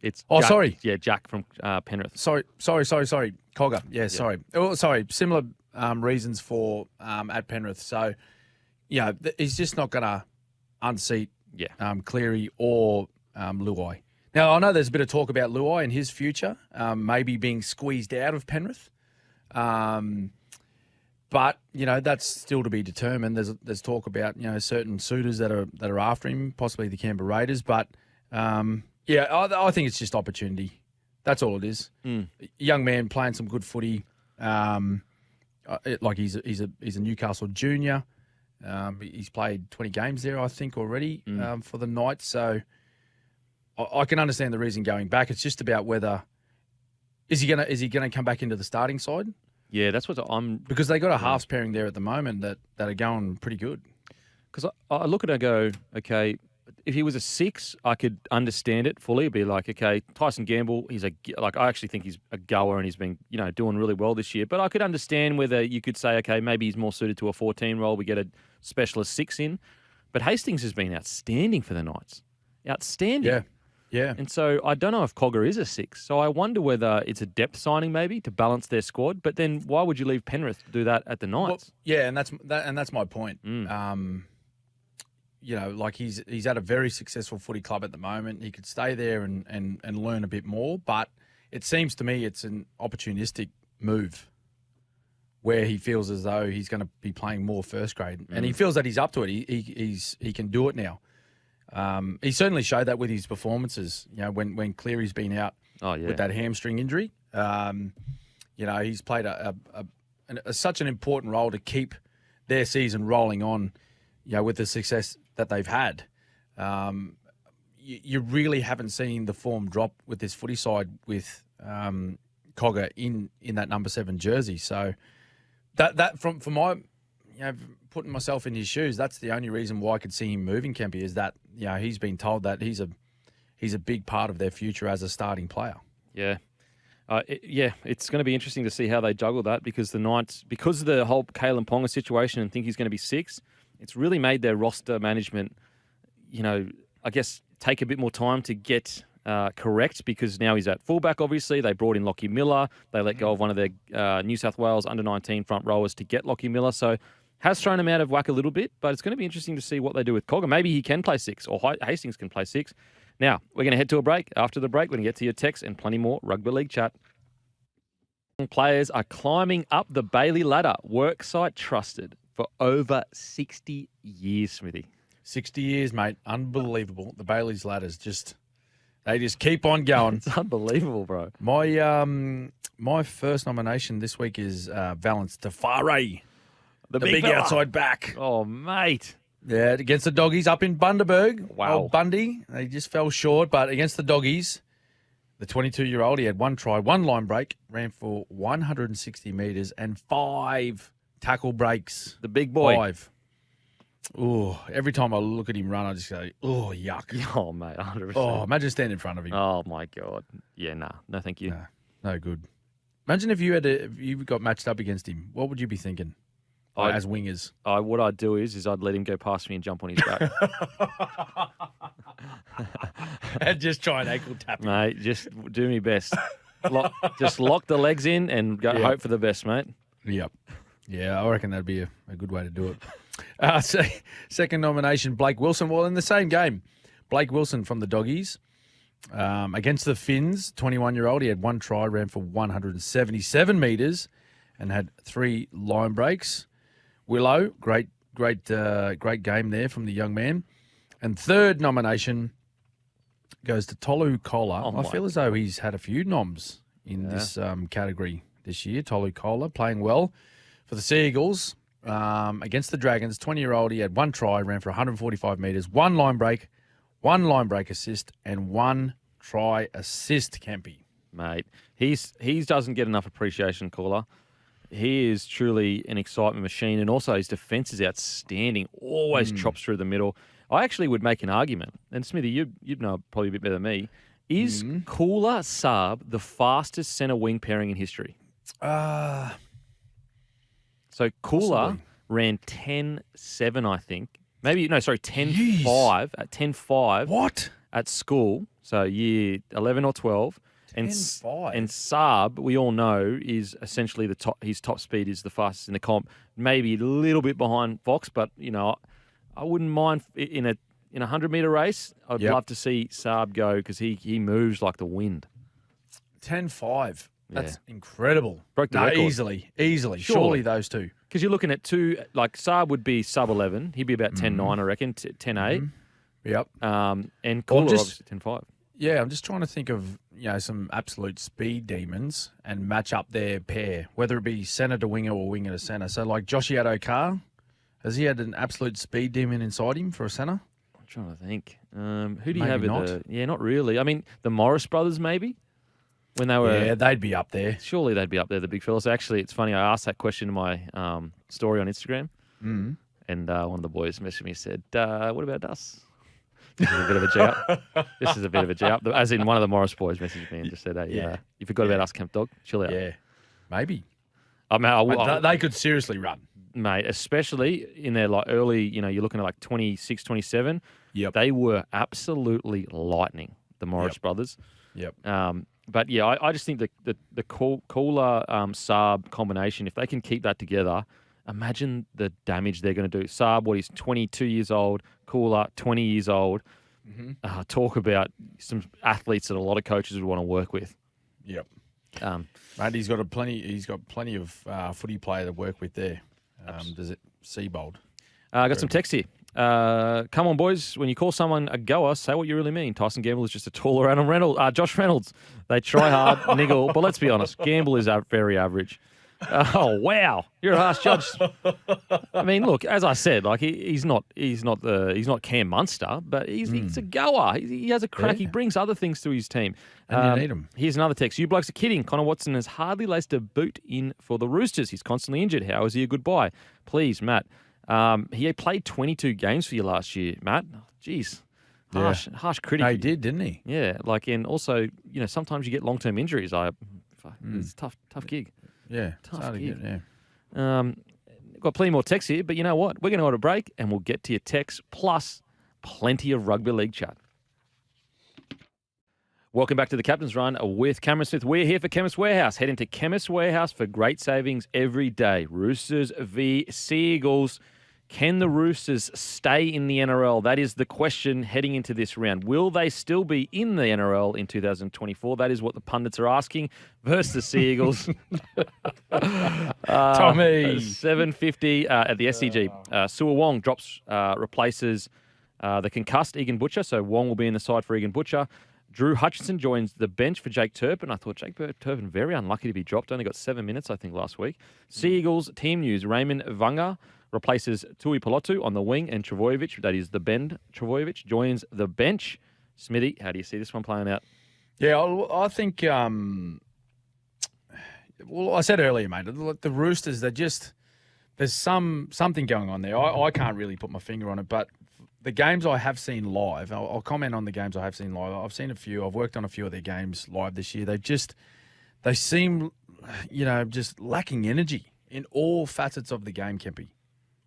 It's Oh, Jack. sorry. Yeah, Jack from Penrith. Sorry. Cogger. Yeah, sorry. Oh, sorry. Similar reasons for at Penrith. So, yeah, he's just not going to unseat Cleary or Luai. Now, I know there's a bit of talk about Luai and his future, maybe being squeezed out of Penrith. But, that's still to be determined. There's talk about, certain suitors that are after him, possibly the Canberra Raiders. But, I think it's just opportunity. That's all it is. A young man playing some good footy. He's a Newcastle junior. He's played 20 games there, I think, already for the Knights. So I can understand the reason going back. It's just about whether is he gonna come back into the starting side? Yeah, that's what I'm... Because they got a halves pairing there at the moment that are going pretty good. Because I look at it and go, okay, if he was a 6, I could understand it fully. It'd be like, okay, Tyson Gamble, I actually think he's a goer and he's been, doing really well this year. But I could understand whether you could say, okay, maybe he's more suited to a 14 role. We get a specialist 6 in. But Hastings has been outstanding for the Knights. Outstanding. Yeah. And so I don't know if Cogger is a 6. So I wonder whether it's a depth signing maybe to balance their squad. But then why would you leave Penrith to do that at the Knights? Well, yeah, and that's my point. He's at a very successful footy club at the moment. He could stay there and learn a bit more. But it seems to me it's an opportunistic move where he feels as though he's going to be playing more first grade. And he feels that he's up to it. He can do it now. He certainly showed that with his performances. When Cleary's been out with that hamstring injury, he's played such an important role to keep their season rolling on. With the success that they've had, you really haven't seen the form drop with this footy side with Cogger in that number 7 jersey. So that from my putting myself in his shoes, that's the only reason why I could see him moving, Kempy, is that he's been told that he's a big part of their future as a starting player. Yeah. It's going to be interesting to see how they juggle that because the Knights, because of the whole Kalen Ponga situation and think he's going to be 6, it's really made their roster management, I guess, take a bit more time to get correct because now he's at fullback, obviously. They brought in Lockie Miller. They let go of one of their New South Wales under-19 front rowers to get Lockie Miller. So has thrown him out of whack a little bit, but it's going to be interesting to see what they do with Cogger. Maybe he can play 6 or Hastings can play 6. Now, we're going to head to a break. After the break, we're going to get to your texts and plenty more rugby league chat. Players are climbing up the Bailey ladder. Worksite trusted for over 60 years, Smithy. 60 years, mate. Unbelievable. The Bailey's ladders they just keep on going. It's unbelievable, bro. My first nomination this week is Valence Tafare, the big outside back. Oh, mate. Yeah, against the Doggies up in Bundaberg. Wow. Old Bundy. They just fell short, but against the Doggies, the 22-year-old, he had 1 try, 1 line break, ran for 160 metres and 5 tackle breaks. The big boy. 5. Oh, every time I look at him run, I just go, oh, yuck. Oh, mate, 100%. Oh, imagine standing in front of him. Oh, my God. Yeah, nah. No, thank you. No good. Imagine if you got matched up against him. What would you be thinking as wingers? What I'd do is I'd let him go past me and jump on his back. And just try and ankle tap him. Mate, just do me best. Just lock the legs in and hope for the best, mate. Yep. Yeah, I reckon that'd be a good way to do it. Second nomination, Blake Wilson. Well, in the same game, Blake Wilson from the Doggies against the Finns, 21-year-old. He had 1 try, ran for 177 metres and had 3 line breaks. Willow, great game there from the young man. And third nomination goes to Tolu Kola. I feel as though he's had a few noms in this category this year. Tolu Kola playing well for the Seagulls against the Dragons. 20-year-old, he had 1 try, ran for 145 metres, 1 line break assist, and 1 try assist, Kempy. Mate, he doesn't get enough appreciation, caller. He is truly an excitement machine, and also his defence is outstanding. Always chops through the middle. I actually would make an argument, and Smithy, you'd know probably a bit better than me. Is Cooler Saab the fastest centre wing pairing in history? So Cooler ran 10.7, I think. 10.5 at 10.5. What? At school, so year 11 or 12. And Saab, we all know, is essentially the top. His top speed is the fastest in the comp. Maybe a little bit behind Fox, but I wouldn't mind in a 100-meter race. I'd love to see Saab go because he moves like the wind. 10.5. That's incredible. Broke the record. Easily. Surely those two. Because you're looking at two. Like Saab would be sub 11. He'd be about 10.9, I reckon. 10.8. Yep. And Cooler obviously 10.5. Yeah, I'm just trying to think of some absolute speed demons and match up their pair, whether it be centre to winger or winger to centre. So like Joshie Addo-Carr, has he had an absolute speed demon inside him for a centre? I'm trying to think. Who do you have? Not really. I mean, the Morris brothers maybe. When they were, they'd be up there. Surely they'd be up there, the big fellas. Actually, it's funny. I asked that question in my story on Instagram, and one of the boys messaged me and said, "What about us?" This is a bit of a G up. As in, one of the Morris boys messaged me and just said, "Hey, you forgot about us, Camp Dog. Chill out." Yeah, maybe. I mean, they could seriously run, mate. Especially in their early. You're looking at 26, 27. Yep. They were absolutely lightning. The Morris brothers. Yep. But I just think the Cooler Saab combination, if they can keep that together, imagine the damage they're going to do. Saab, he's 22 years old. Cooler, 20 years old. Talk about some athletes that a lot of coaches would want to work with. Yep. Mate, he's got plenty of footy player to work with there. Does it Seabold? I got some text here. Come on, boys. When you call someone a goer, say what you really mean. Tyson Gamble is just a taller Adam Reynolds. Josh Reynolds. They try hard, niggle, but let's be honest. Gamble is very average. Oh wow, you're a harsh judge. I mean, look, as I said, he's not Cam Munster, but he's a goer. He has a crack. He brings other things to his team. And you need him. Here's another text. You blokes are kidding. Connor Watson has hardly laced a boot in for the Roosters. He's constantly injured. How is he a good buy? Please, Matt. He played 22 games for you last year, Matt. Jeez. Harsh critic. He did, didn't he? Yeah, and also, sometimes you get long-term injuries. It's a tough gig. Yeah. Tough gig. Yeah. Got plenty more texts here, but you know what? We're going to go to a break, and we'll get to your texts, plus plenty of rugby league chat. Welcome back to the Captain's Run with Cameron Smith. We're here for Chemist Warehouse. Head into Chemist Warehouse for great savings every day. Roosters v Seagulls. Can the Roosters stay in the NRL? That is the question heading into this round. Will they still be in the NRL in 2024? That is what the pundits are asking. Versus the Seagulls. Tommy. 750 at the SCG. Sua Wong replaces the concussed Egan Butcher. So Wong will be in the side for Egan Butcher. Drew Hutchinson joins the bench for Jake Turpin. I thought Jake Turpin very unlucky to be dropped. Only got 7 minutes, I think, last week. Seagulls team news. Raymond Vanga replaces Tui Pelotu on the wing, and Travojevic, that is the bend Travojevic, joins the bench. Smithy, how do you see this one playing out? Yeah, I think, I said earlier, mate, the Roosters, there's something going on there. I can't really put my finger on it, but the games I have seen live, I'll comment on the games I have seen live. I've seen a few. I've worked on a few of their games live this year. They seem, just lacking energy in all facets of the game, Kempy.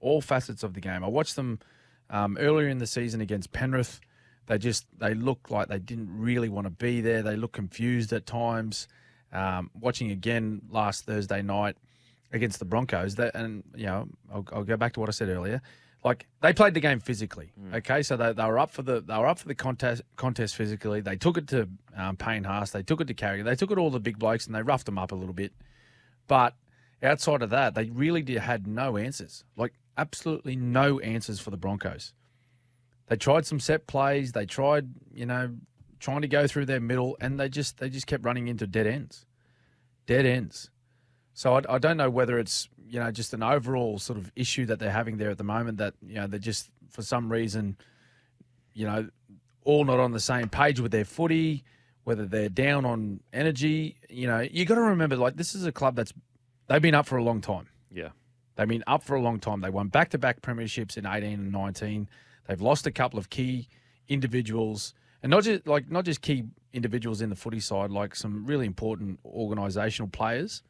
All facets of the game. I watched them earlier in the season against Penrith. They look like they didn't really want to be there. They look confused at times. Watching again last Thursday night against the Broncos, I'll go back to what I said earlier. Like, they played the game physically, okay? So they were up for the contest physically. They took it to Payne Haas. They took it to Carrigan. They took it all the big blokes, and they roughed them up a little bit. But outside of that, they really had no answers. Like, absolutely no answers for the Broncos. They tried some set plays. They tried, trying to go through their middle, and they just kept running into dead ends. Dead ends. So I don't know whether it's, just an overall sort of issue that they're having there at the moment that, they're just, for some reason, all not on the same page with their footy, whether they're down on energy. You know, you got to remember, like, this is a club they've been up for a long time. Yeah. They've been up for a long time. They won back-to-back premierships in 18 and 19. They've lost a couple of key individuals, and not just key individuals in the footy side, like some really important organisational players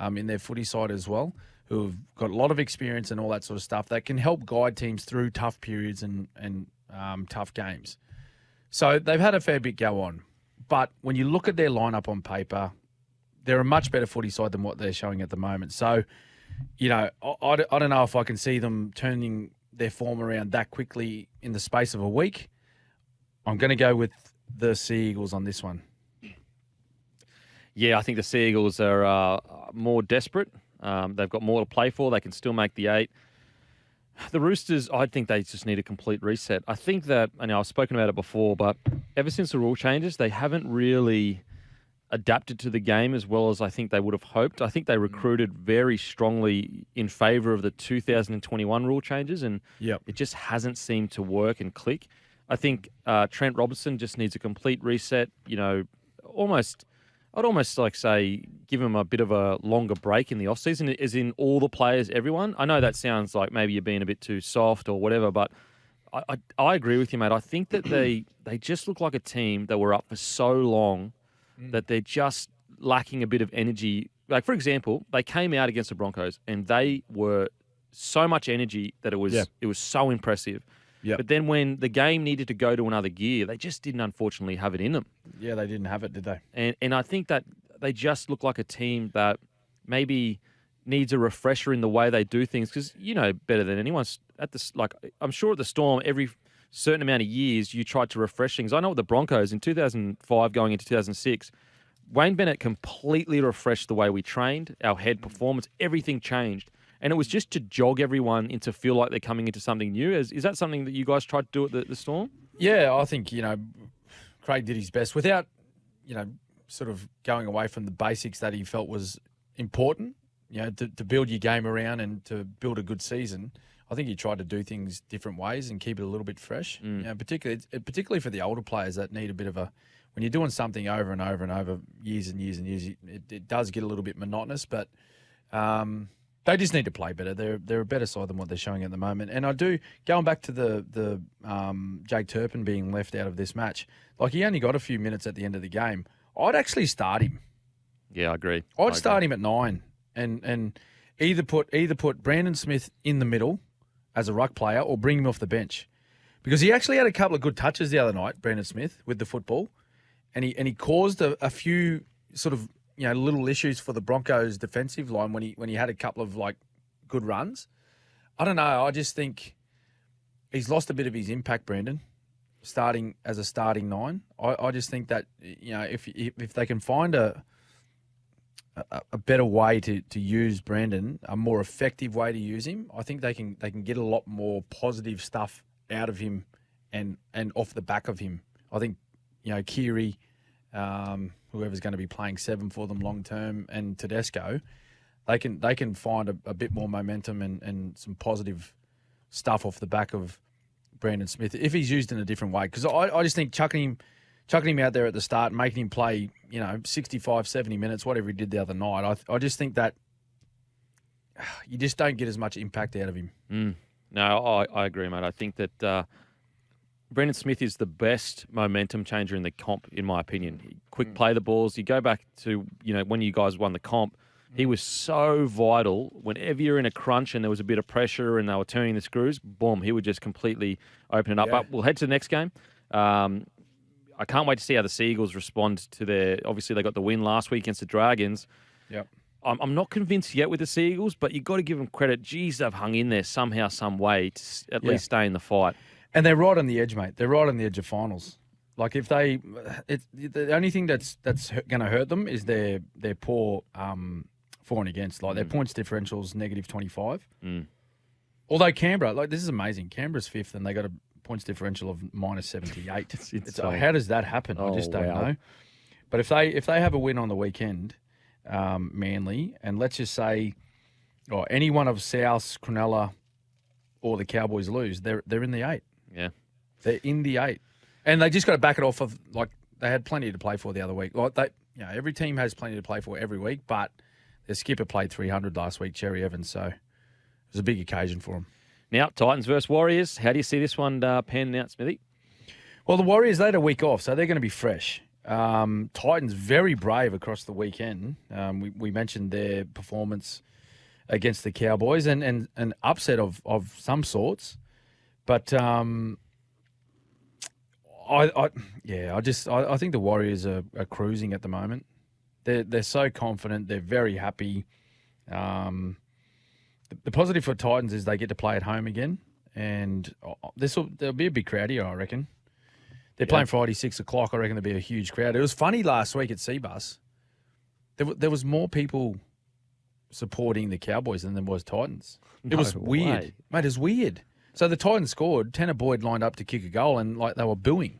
in their footy side as well, who have got a lot of experience and all that sort of stuff that can help guide teams through tough periods and tough games. So they've had a fair bit go on. But when you look at their lineup on paper, they're a much better footy side than what they're showing at the moment. So, you know, I don't know if I can see them turning their form around that quickly in the space of a week. I'm going to go with the Sea Eagles on this one. Yeah, I think the Sea Eagles are more desperate. They've got more to play for. They can still make the 8. The Roosters, I think they just need a complete reset. I think that, I know I've spoken about it before, but ever since the rule changes, they haven't really adapted to the game as well as I think they would have hoped. I think they recruited very strongly in favour of the 2021 rule changes, and it just hasn't seemed to work and click. I think Trent Robinson just needs a complete reset. You know, I'd almost like say give him a bit of a longer break in the off-season, as in all the players, everyone. I know that sounds like maybe you're being a bit too soft or whatever, but I agree with you, mate. I think that they just look like a team that were up for so long that they're just lacking a bit of energy. Like, for example, they came out against the Broncos and they were so much energy that it was so impressive. Yep. But then when the game needed to go to another gear, they just didn't, unfortunately, have it in them. Yeah, they didn't have it, did they? And I think that they just look like a team that maybe needs a refresher in the way they do things, because you know better than anyone. I'm sure at the Storm, every certain amount of years you tried to refresh things. I know with the Broncos in 2005 going into 2006, Wayne Bennett completely refreshed the way we trained, our head performance, everything changed. And it was just to jog everyone into feel like they're coming into something new. Is that something that you guys tried to do at the Storm? Yeah, I think, you know, Craig did his best without, you know, sort of going away from the basics that he felt was important, you know, to build your game around and to build a good season. I think he tried to do things different ways and keep it a little bit fresh. You know, particularly for the older players that need a bit of a, when you're doing something over and over and over years and years and years, it does get a little bit monotonous, but they just need to play better. They're a better side than what they're showing at the moment. And I do, going back to the Jake Turpin being left out of this match, like he only got a few minutes at the end of the game. I'd actually start him. Yeah, I agree. I'd start him at 9 and either put Brandon Smith in the middle as a ruck player or bring him off the bench. Because he actually had a couple of good touches the other night, Brandon Smith, with the football. And he caused a few sort of, you know, little issues for the Broncos defensive line when he had a couple of like good runs. I don't know. I just think he's lost a bit of his impact, Brandon, starting as a starting 9. I just think that, you know, if they can find a better way to use Brandon, a more effective way to use him, I think they can get a lot more positive stuff out of him and off the back of him. I think, you know, Keary, whoever's going to be playing 7 for them long term, and Tedesco, they can find a bit more momentum and some positive stuff off the back of Brandon Smith if he's used in a different way. Because I just think chucking him out there at the start, making him play, you know, 65, 70 minutes, whatever he did the other night, I just think that you just don't get as much impact out of him. No, I agree, mate. I think that Brandon Smith is the best momentum changer in the comp, in my opinion. Quick play the balls. You go back to, you know, when you guys won the comp, he was so vital. Whenever you're in a crunch and there was a bit of pressure and they were turning the screws, boom, he would just completely open it up. But we'll head to the next game. I can't wait to see how the Sea Eagles respond to their... Obviously, they got the win last week against the Dragons. Yep. I'm not convinced yet with the Sea Eagles, but you've got to give them credit. Geez, they've hung in there somehow, some way to at least stay in the fight. And they're right on the edge, mate. They're right on the edge of finals. Like if the only thing that's going to hurt them is their poor for and against. Like their points differential's -25. Although Canberra, like this is amazing. Canberra's 5th and they got a points differential of -78. It's how does that happen? I just don't know. But if they have a win on the weekend, Manly, and let's just say, any one of South, Cronulla, or the Cowboys lose, they're in the 8. Yeah. They're in the 8. And they just got to back it off of, like, they had plenty to play for the other week. Like every team has plenty to play for every week, but their skipper played 300 last week, Cherry Evans, so it was a big occasion for him. Now, Titans versus Warriors. How do you see this one panning out, Smithy? Well, the Warriors, they had a week off, so they're going to be fresh. Titans very brave across the weekend. We mentioned their performance against the Cowboys and an upset of some sorts. But I think the Warriors are cruising at the moment. They're so confident. They're very happy. The positive for Titans is they get to play at home again, and there'll be a big crowd here, I reckon. They're playing Friday, 6 o'clock. I reckon there'll be a huge crowd. It was funny last week at Seabus. There was more people supporting the Cowboys than there was Titans. It was weird. Mate, it was weird. So the Titans scored. Tanner Boyd lined up to kick a goal, and they were booing.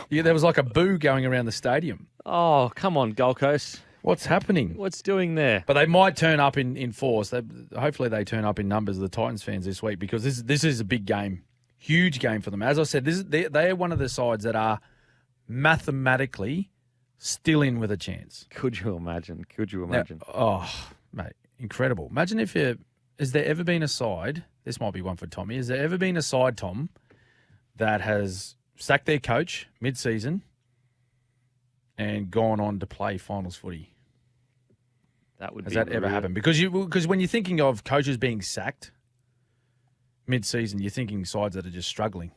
Yeah, there was like a boo going around the stadium. Oh, come on, Gold Coast. What's happening? What's doing there? But they might turn up in force. Hopefully they turn up in numbers, the Titans fans, this week, because this is a big game. Huge game for them. As I said, they are one of the sides that are mathematically still in with a chance. Could you imagine? Now, mate, incredible. Imagine has there ever been a side, this might be one for Tommy, has there ever been a side, Tom, that has sacked their coach mid-season and gone on to play finals footy? Has that ever happened? Because when you're thinking of coaches being sacked mid-season, you're thinking sides that are just struggling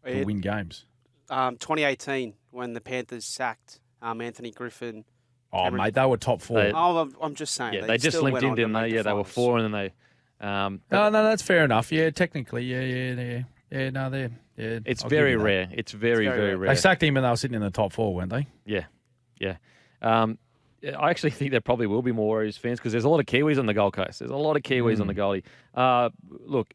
to win games. 2018, when the Panthers sacked Anthony Griffin. Oh, mate, they were top 4. I'm just saying. Yeah, they just limped in, didn't they? Yeah, they were 4, and then they... no, that's fair enough. Yeah, technically, yeah. It's very rare. It's very, very rare. They sacked him and they were sitting in the top 4, weren't they? Yeah. I actually think there probably will be more Warriors fans because there's a lot of Kiwis on the Gold Coast. There's a lot of Kiwis on the Goldie. Look,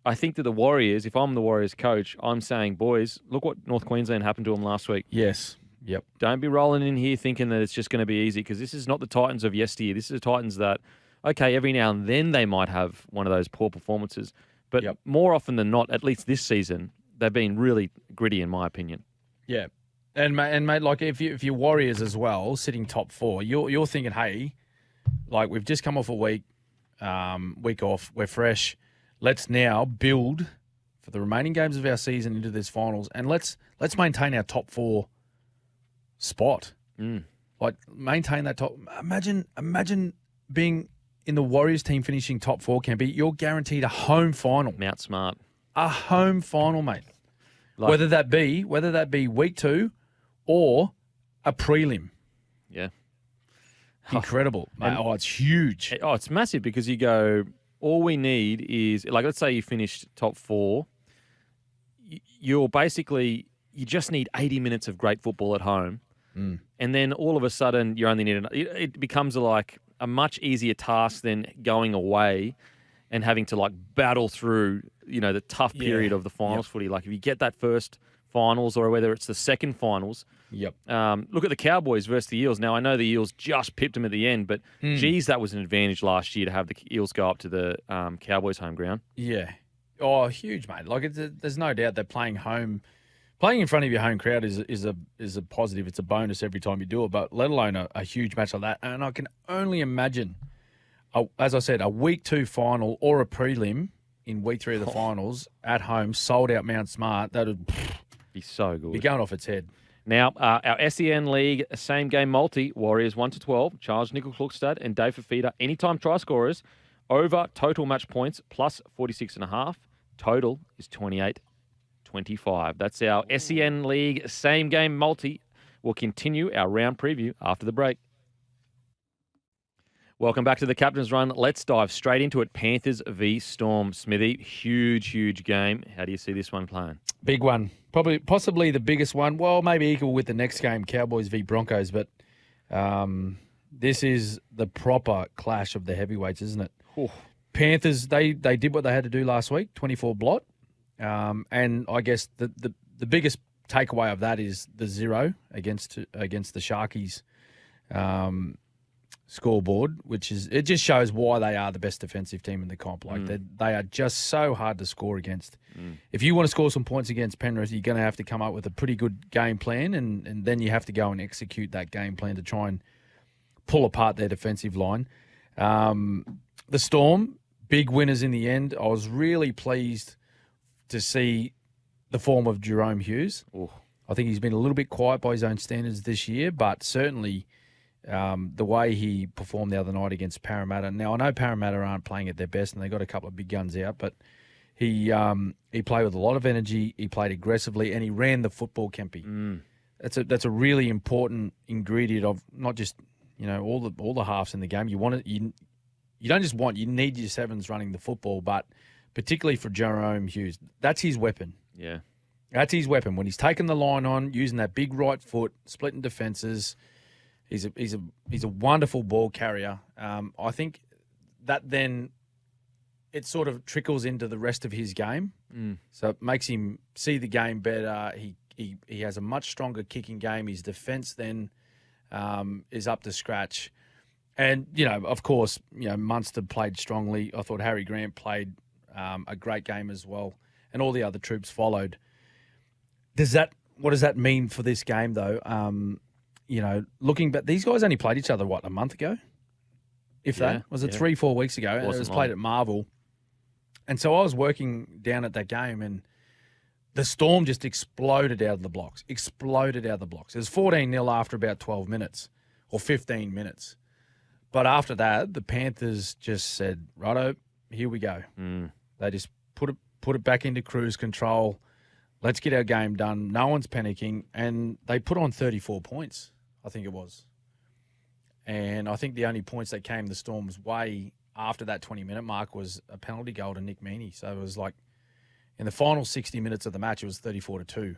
I think that the Warriors, if I'm the Warriors coach, I'm saying, boys, look what North Queensland happened to them last week. Yes. Yep. Don't be rolling in here thinking that it's just going to be easy because this is not the Titans of yesteryear. This is the Titans that, okay, every now and then they might have one of those poor performances. But more often than not, at least this season, they've been really gritty in my opinion. Yeah. And mate, like if you're Warriors as well, sitting top 4, you're thinking, hey, like we've just come off a week off, we're fresh. Let's now build for the remaining games of our season into this finals, and let's maintain our top 4 spot. Like maintain that top. Imagine being in the Warriors team finishing top 4, Campy. You're guaranteed a home final. Mount Smart. A home final, mate. Whether that be week 2 or a prelim. Yeah. Incredible. Mate. It's huge. Oh, it's massive because you go, all we need is, like, let's say you finished top 4. You just need 80 minutes of great football at home. And then all of a sudden you only need it becomes a much easier task than going away and having to battle through, the tough period of the finals footy. Like if you get that first finals or whether it's the second finals. Yep. Look at the Cowboys versus the Eels. Now I know the Eels just pipped them at the end, but geez, that was an advantage last year to have the Eels go up to the Cowboys home ground. Yeah. Oh, huge, mate. There's no doubt that playing in front of your home crowd is a positive. It's a bonus every time you do it, but let alone a huge match like that. And I can only imagine, as I said, a week 2 final or a prelim in week 3 of the finals at home, sold out Mount Smart. That would be so good. Be going off its head. Now, our SEN League same game multi, Warriors 1-12, Charles Nickel-Klukstad and Dave Fafita, anytime try scorers, over total match points plus 46.5. Total is 28-25. That's our SEN League same game multi. We'll continue our round preview after the break. Welcome back to the Captain's Run. Let's dive straight into it. Panthers v Storm. Smithy, huge game. How do you see this one playing? Big one. Possibly the biggest one. Well, maybe equal with the next game, Cowboys v Broncos. But this is the proper clash of the heavyweights, isn't it? Ooh. Panthers, they did what they had to do last week, 24 blot. And I guess the biggest takeaway of that is the 0 against the Sharkies. scoreboard, it just shows why they are the best defensive team in the comp. Like they are just so hard to score against. If you want to score some points against Penrith, you're going to have to come up with a pretty good game plan, and then you have to go and execute that game plan to try and pull apart their defensive line. The Storm, big winners in the end. I was really pleased to see the form of Jerome Hughes. Ooh. I think he's been a little bit quiet by his own standards this year, but certainly the way he performed the other night against Parramatta. Now, I know Parramatta aren't playing at their best and they got a couple of big guns out, but he played with a lot of energy, he played aggressively, and he ran the football, Kempy. That's a really important ingredient of not just all the halves in the game. You don't just want, you need your sevens running the football, but particularly for Jerome Hughes, that's his weapon. Yeah. That's his weapon. When he's taking the line on, using that big right foot, splitting defenses, he's a wonderful ball carrier. I think that then it sort of trickles into the rest of his game. So it makes him see the game better. He has a much stronger kicking game. His defense then is up to scratch. And, of course, Munster played strongly. I thought Harry Grant played a great game as well. And all the other troops followed. What does that mean for this game, though? Looking back, these guys only played each other, a month ago? If that? Was it 3-4 weeks ago? And it was played at Marvel. And so I was working down at that game, and the Storm just exploded out of the blocks. It was 14-0 after about 12 minutes or 15 minutes. But after that, the Panthers just said, righto, here we go. They just put it back into cruise control. Let's get our game done. No one's panicking. And they put on 34 points, I think it was. And I think the only points that came the Storm's way after that 20-minute mark was a penalty goal to Nick Meaney. So it was like in the final 60 minutes of the match, it was 34-2.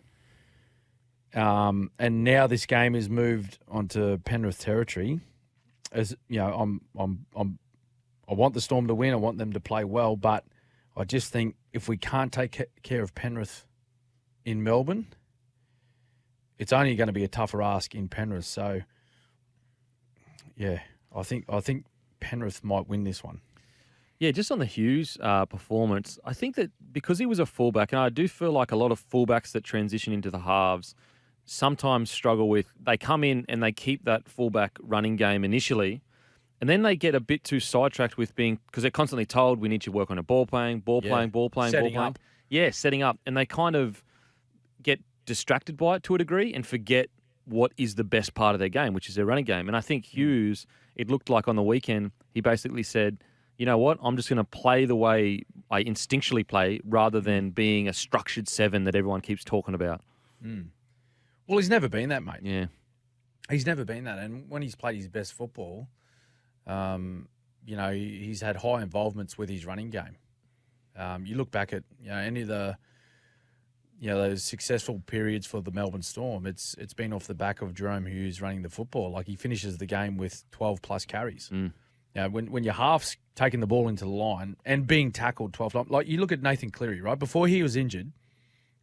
And now this game is moved onto Penrith territory. As I want the Storm to win. I want them to play well, but I just think if we can't take care of Penrith in Melbourne, it's only going to be a tougher ask in Penrith. So, yeah, I think Penrith might win this one. Yeah, just on the Hughes performance, I think that because he was a fullback, and I do feel like a lot of fullbacks that transition into the halves sometimes struggle with, they come in and they keep that fullback running game initially, and then they get a bit too sidetracked with because they're constantly told, we need to work on a ball playing. Setting up. Yeah, setting up. And they kind of get distracted by it to a degree and forget what is the best part of their game, which is their running game. And I think Hughes, it looked like on the weekend, he basically said, you know what, I'm just going to play the way I instinctually play rather than being a structured seven that everyone keeps talking about. Well, he's never been that, mate. Yeah. He's never been that. And when he's played his best football, he's had high involvements with his running game. You look back at any of the those successful periods for the Melbourne Storm. It's been off the back of Jerome Hughes running the football. Like he finishes the game with 12 plus carries. When your half's taking the ball into the line and being tackled 12 times, like you look at Nathan Cleary, right? Before he was injured,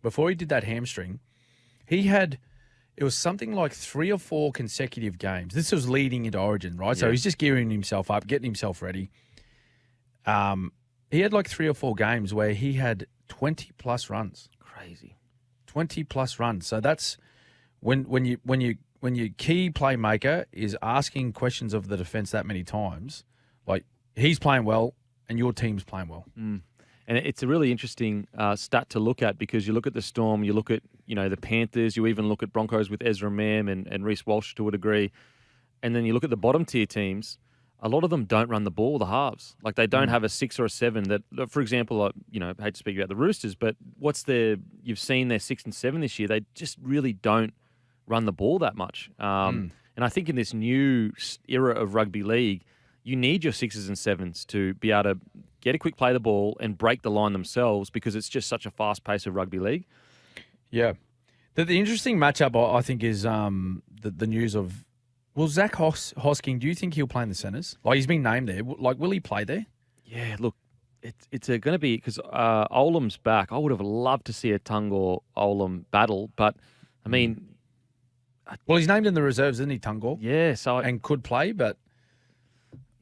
before he did that hamstring, it was something like 3 or 4 consecutive games. This was leading into Origin, right? Yeah. So he's just gearing himself up, getting himself ready. He had like 3 or 4 games where he had 20 plus runs. Crazy. 20 plus runs. So that's when your key playmaker is asking questions of the defense that many times, like he's playing well and your team's playing well. And it's a really interesting stat to look at because you look at the Storm, you look at the Panthers, you even look at Broncos with Ezra Mam and Reece Walsh to a degree, and then you look at the bottom tier teams. A lot of them don't run the ball, the halves. Like they don't have a 6 or a 7 that, for example, I hate to speak about the Roosters, but you've seen their 6 and 7 this year. They just really don't run the ball that much. And I think in this new era of rugby league, you need your 6s and 7s to be able to get a quick play of the ball and break the line themselves because it's just such a fast pace of rugby league. Yeah. The interesting matchup, I think, is the news of, Zach Hosking, do you think he'll play in the centres? Like, he's been named there. Like, will he play there? Yeah, look, it's going to be, because Olam's back. I would have loved to see a Tungor-Olam battle, but, I mean... Well, he's named in the reserves, isn't he, Tungor? Yeah, and could play, but...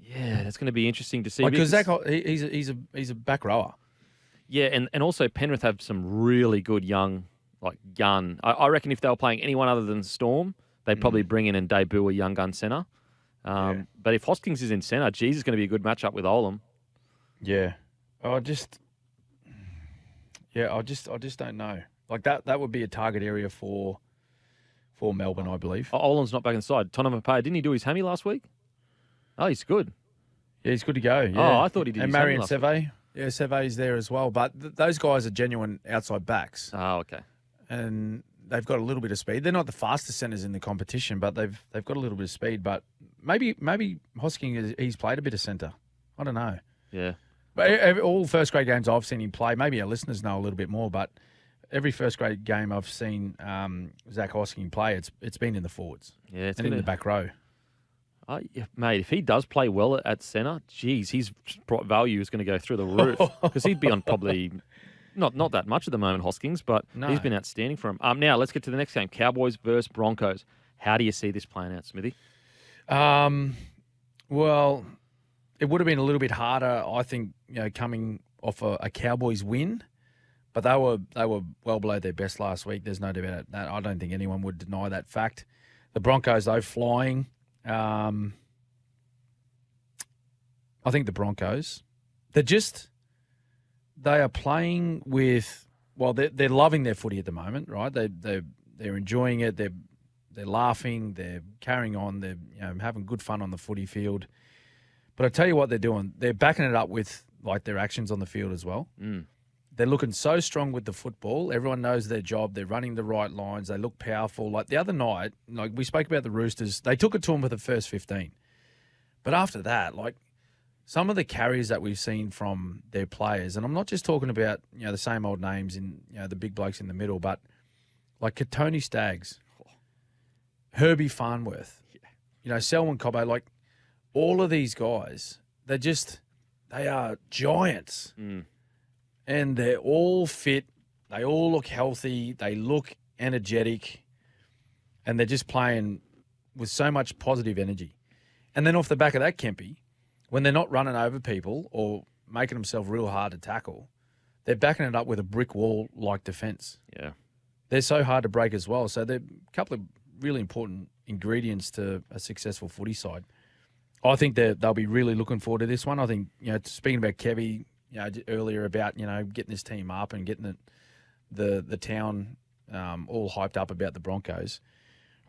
Yeah, that's going to be interesting to see. Because Zach, he's a back rower. Yeah, and also Penrith have some really good young, like gun. I reckon if they were playing anyone other than Storm, they'd probably bring in and debut a young gun centre. But if Hoskins is in centre, geez, it's going to be a good matchup with Olam. Yeah, I just don't know. Like that would be a target area for Melbourne, I believe. Olam's not back inside. Tonamapaya, didn't he do his hammy last week? Oh, he's good. Yeah, he's good to go. Yeah. Oh, I thought he did. And his hammy Marion last week. Seve. Yeah, Seve's there as well. But those guys are genuine outside backs. Oh, okay. And they've got a little bit of speed. They're not the fastest centres in the competition, but they've got a little bit of speed. But maybe Hosking, he's played a bit of centre. I don't know. Yeah. But all first grade games I've seen him play, maybe our listeners know a little bit more, but every first grade game I've seen Zach Hosking play, it's been in the forwards. Yeah, and in the back row. Yeah, mate, if he does play well at centre, geez, his value is going to go through the roof because he'd be on probably not that much at the moment, Hoskins, but he's been outstanding for him. Now, let's get to the next game, Cowboys versus Broncos. How do you see this playing out, Smithy? Well, it would have been a little bit harder, I think, coming off a Cowboys win, but they were well below their best last week. There's no doubt about that. I don't think anyone would deny that fact. The Broncos, though, flying. I think the Broncos, they are playing with, well, they're loving their footy at the moment, right? They're enjoying it. They're laughing. They're carrying on. They're having good fun on the footy field. But I tell you what they're doing. They're backing it up with like their actions on the field as well. They're looking so strong with the football. Everyone knows their job. They're running the right lines. They look powerful. Like the other night, like we spoke about the Roosters, they took it to them for the first 15. But after that, like some of the carries that we've seen from their players, and I'm not just talking about, the same old names in, the big blokes in the middle, but like Tony Staggs, Herbie Farnworth, Selwyn Cobbo, like all of these guys, they are giants. And they're all fit. They all look healthy. They look energetic. And they're just playing with so much positive energy. And then off the back of that, Kempy, when they're not running over people or making themselves real hard to tackle, they're backing it up with a brick wall-like defence. Yeah. They're so hard to break as well. So they're a couple of really important ingredients to a successful footy side. I think they'll be really looking forward to this one. I think, speaking about Kevy, earlier about, getting this team up and getting the town all hyped up about the Broncos.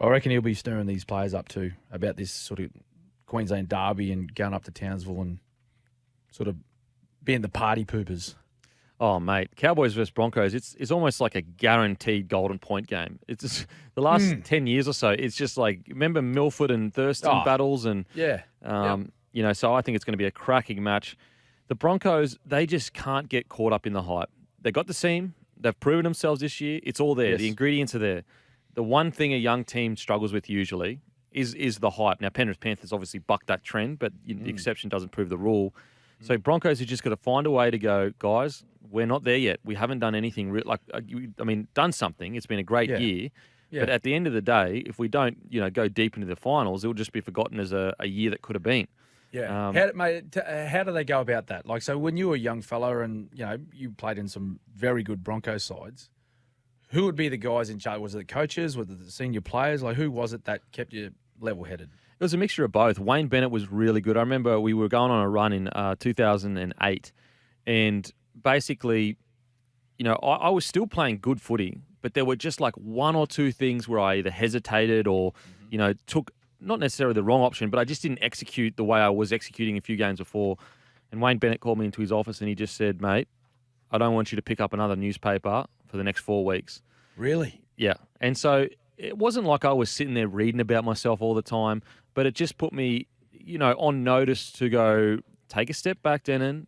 I reckon he'll be stirring these players up too about this sort of Queensland derby and going up to Townsville and sort of being the party poopers. Oh, mate, Cowboys versus Broncos, it's almost like a guaranteed golden point game. It's just, the last 10 years or so, it's just like, remember Milford and Thurston battles? And so I think it's going to be a cracking match. The Broncos, they just can't get caught up in the hype. They got the seam. They've proven themselves this year. It's all there. Yes. The ingredients are there. The one thing a young team struggles with usually is the hype. Now, Penrith Panthers obviously bucked that trend, but the exception doesn't prove the rule. So Broncos have just got to find a way to go, guys, we're not there yet. We haven't done anything. Done something. It's been a great year. Yeah. But at the end of the day, if we don't, go deep into the finals, it'll just be forgotten as a year that could have been. Yeah. How do they go about that? Like, so when you were a young fella and, you played in some very good Broncos sides, who would be the guys in charge? Was it the coaches? Was it the senior players? Like, who was it that kept you level-headed? It was a mixture of both. Wayne Bennett was really good. I remember we were going on a run in 2008, and basically, I was still playing good footy, but there were just like one or two things where I either hesitated or, took not necessarily the wrong option, but I just didn't execute the way I was executing a few games before. And Wayne Bennett called me into his office and he just said, mate, I don't want you to pick up another newspaper for the next 4 weeks. Really? Yeah. And so it wasn't like I was sitting there reading about myself all the time, but it just put me, on notice to go, take a step back, Denon,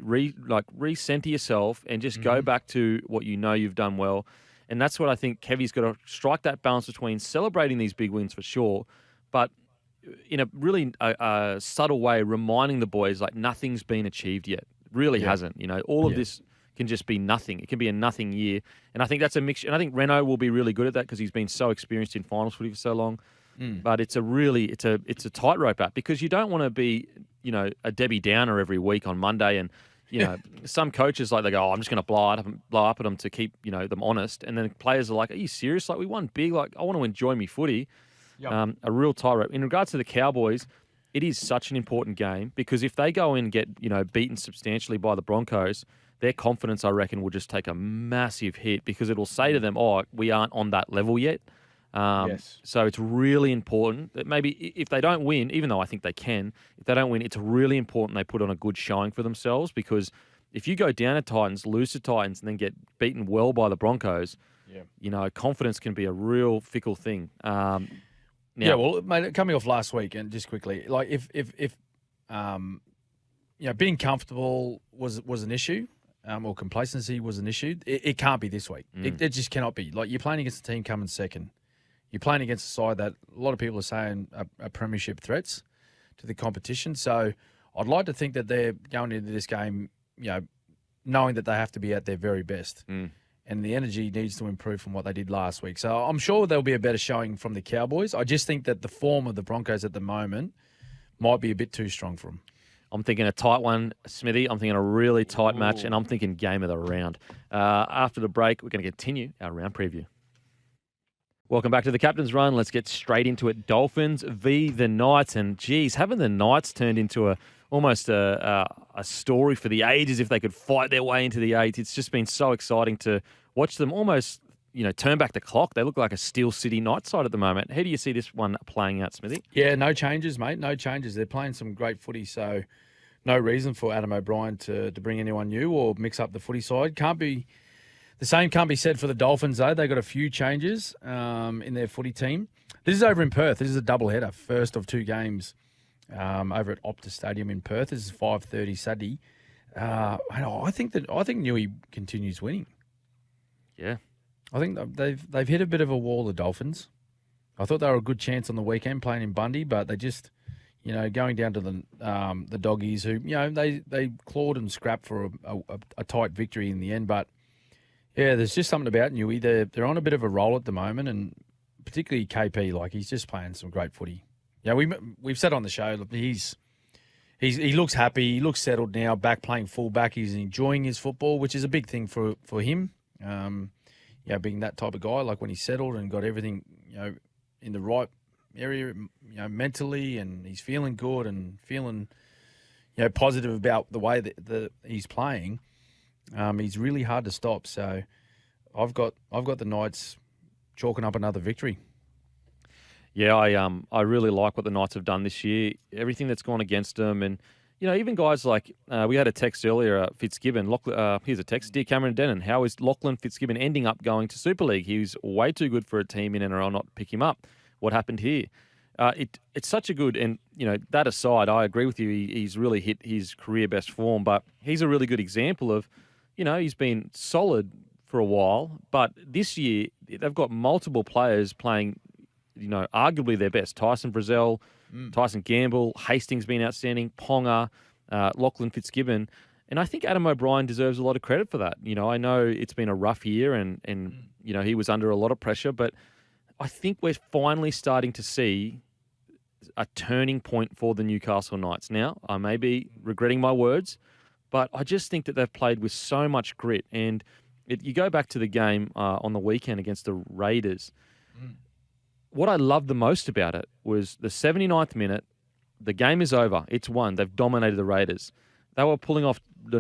recenter yourself and just go back to what you've done well. And that's what I think Kevy's got to strike that balance between celebrating these big wins for sure, but in a really subtle way, reminding the boys like nothing's been achieved yet. Really hasn't. All of this can just be nothing. It can be a nothing year. And I think that's a mixture. And I think Renault will be really good at that because he's been so experienced in finals footy for so long. But it's a tightrope act because you don't want to be a Debbie Downer every week on Monday, and some coaches they go, I'm just going to blow up at them to keep them honest, and then players are like, are you serious? Like, we won big. Like, I want to enjoy me footy. Yep. A real tightrope. In regards to the Cowboys, it is such an important game because if they go in and get beaten substantially by the Broncos, their confidence, I reckon, will just take a massive hit because it will say to them, we aren't on that level yet. Yes. So it's really important that maybe if they don't win, even though I think they can, if they don't win, it's really important they put on a good showing for themselves because if you go down to Titans, lose to Titans, and then get beaten well by the Broncos, confidence can be a real fickle thing. Mate, coming off last week, and just quickly, like if being comfortable was an issue, or complacency was an issue, it can't be this week. It just cannot be. Like, you're playing against a team coming second. You're playing against a side that a lot of people are saying are premiership threats to the competition. So I'd like to think that they're going into this game, knowing that they have to be at their very best. And the energy needs to improve from what they did last week. So I'm sure there'll be a better showing from the Cowboys. I just think that the form of the Broncos at the moment might be a bit too strong for them. I'm thinking a tight one, Smithy. I'm thinking a really tight match, and I'm thinking game of the round. After the break, we're going to continue our round preview. Welcome back to the Captain's Run. Let's get straight into it. Dolphins v. the Knights. And, geez, haven't the Knights turned into almost a story for the ages if they could fight their way into the eight? It's just been so exciting to watch them almost, turn back the clock. They look like a Steel City Knights side at the moment. How do you see this one playing out, Smithy? Yeah, no changes, mate. No changes. They're playing some great footy, so no reason for Adam O'Brien to bring anyone new or mix up the footy side. The same can't be said for the Dolphins, though. They got a few changes in their footy team. This is over in Perth. This is a doubleheader, first of two games over at Optus Stadium in Perth. This is 5:30 Saturday. I think Newey continues winning. Yeah, I think they've hit a bit of a wall, the Dolphins. I thought they were a good chance on the weekend playing in Bundy, but they just, going down to the Doggies, who they clawed and scrapped for a tight victory in the end. But yeah, there's just something about Newey. They're on a bit of a roll at the moment, and particularly KP, like, he's just playing some great footy. Yeah, we've said on the show, look, he looks happy, he looks settled now, back playing fullback. He's enjoying his football, which is a big thing for him. Being that type of guy, like when he's settled and got everything, in the right area, mentally, and he's feeling good and feeling, positive about the way that he's playing. He's really hard to stop. So I've got the Knights chalking up another victory. Yeah, I really like what the Knights have done this year. Everything that's gone against them, and even guys like we had a text earlier, Fitzgibbon. Here's a text: Dear Cameron Denon, how is Lachlan Fitzgibbon ending up going to Super League? He was way too good for a team in NRL not to pick him up. What happened here? It's such a good, and that aside, I agree with you. He's really hit his career best form, but he's a really good example of, he's been solid for a while, but this year they've got multiple players playing, arguably their best. Tyson Frizzell, Tyson Gamble, Hastings been outstanding, Ponga, Lachlan Fitzgibbon. And I think Adam O'Brien deserves a lot of credit for that. I know it's been a rough year and he was under a lot of pressure, but I think we're finally starting to see a turning point for the Newcastle Knights. Now, I may be regretting my words, but I just think that they've played with so much grit. And you go back to the game on the weekend against the Raiders. What I loved the most about it was the 79th minute, the game is over. It's won. They've dominated the Raiders. The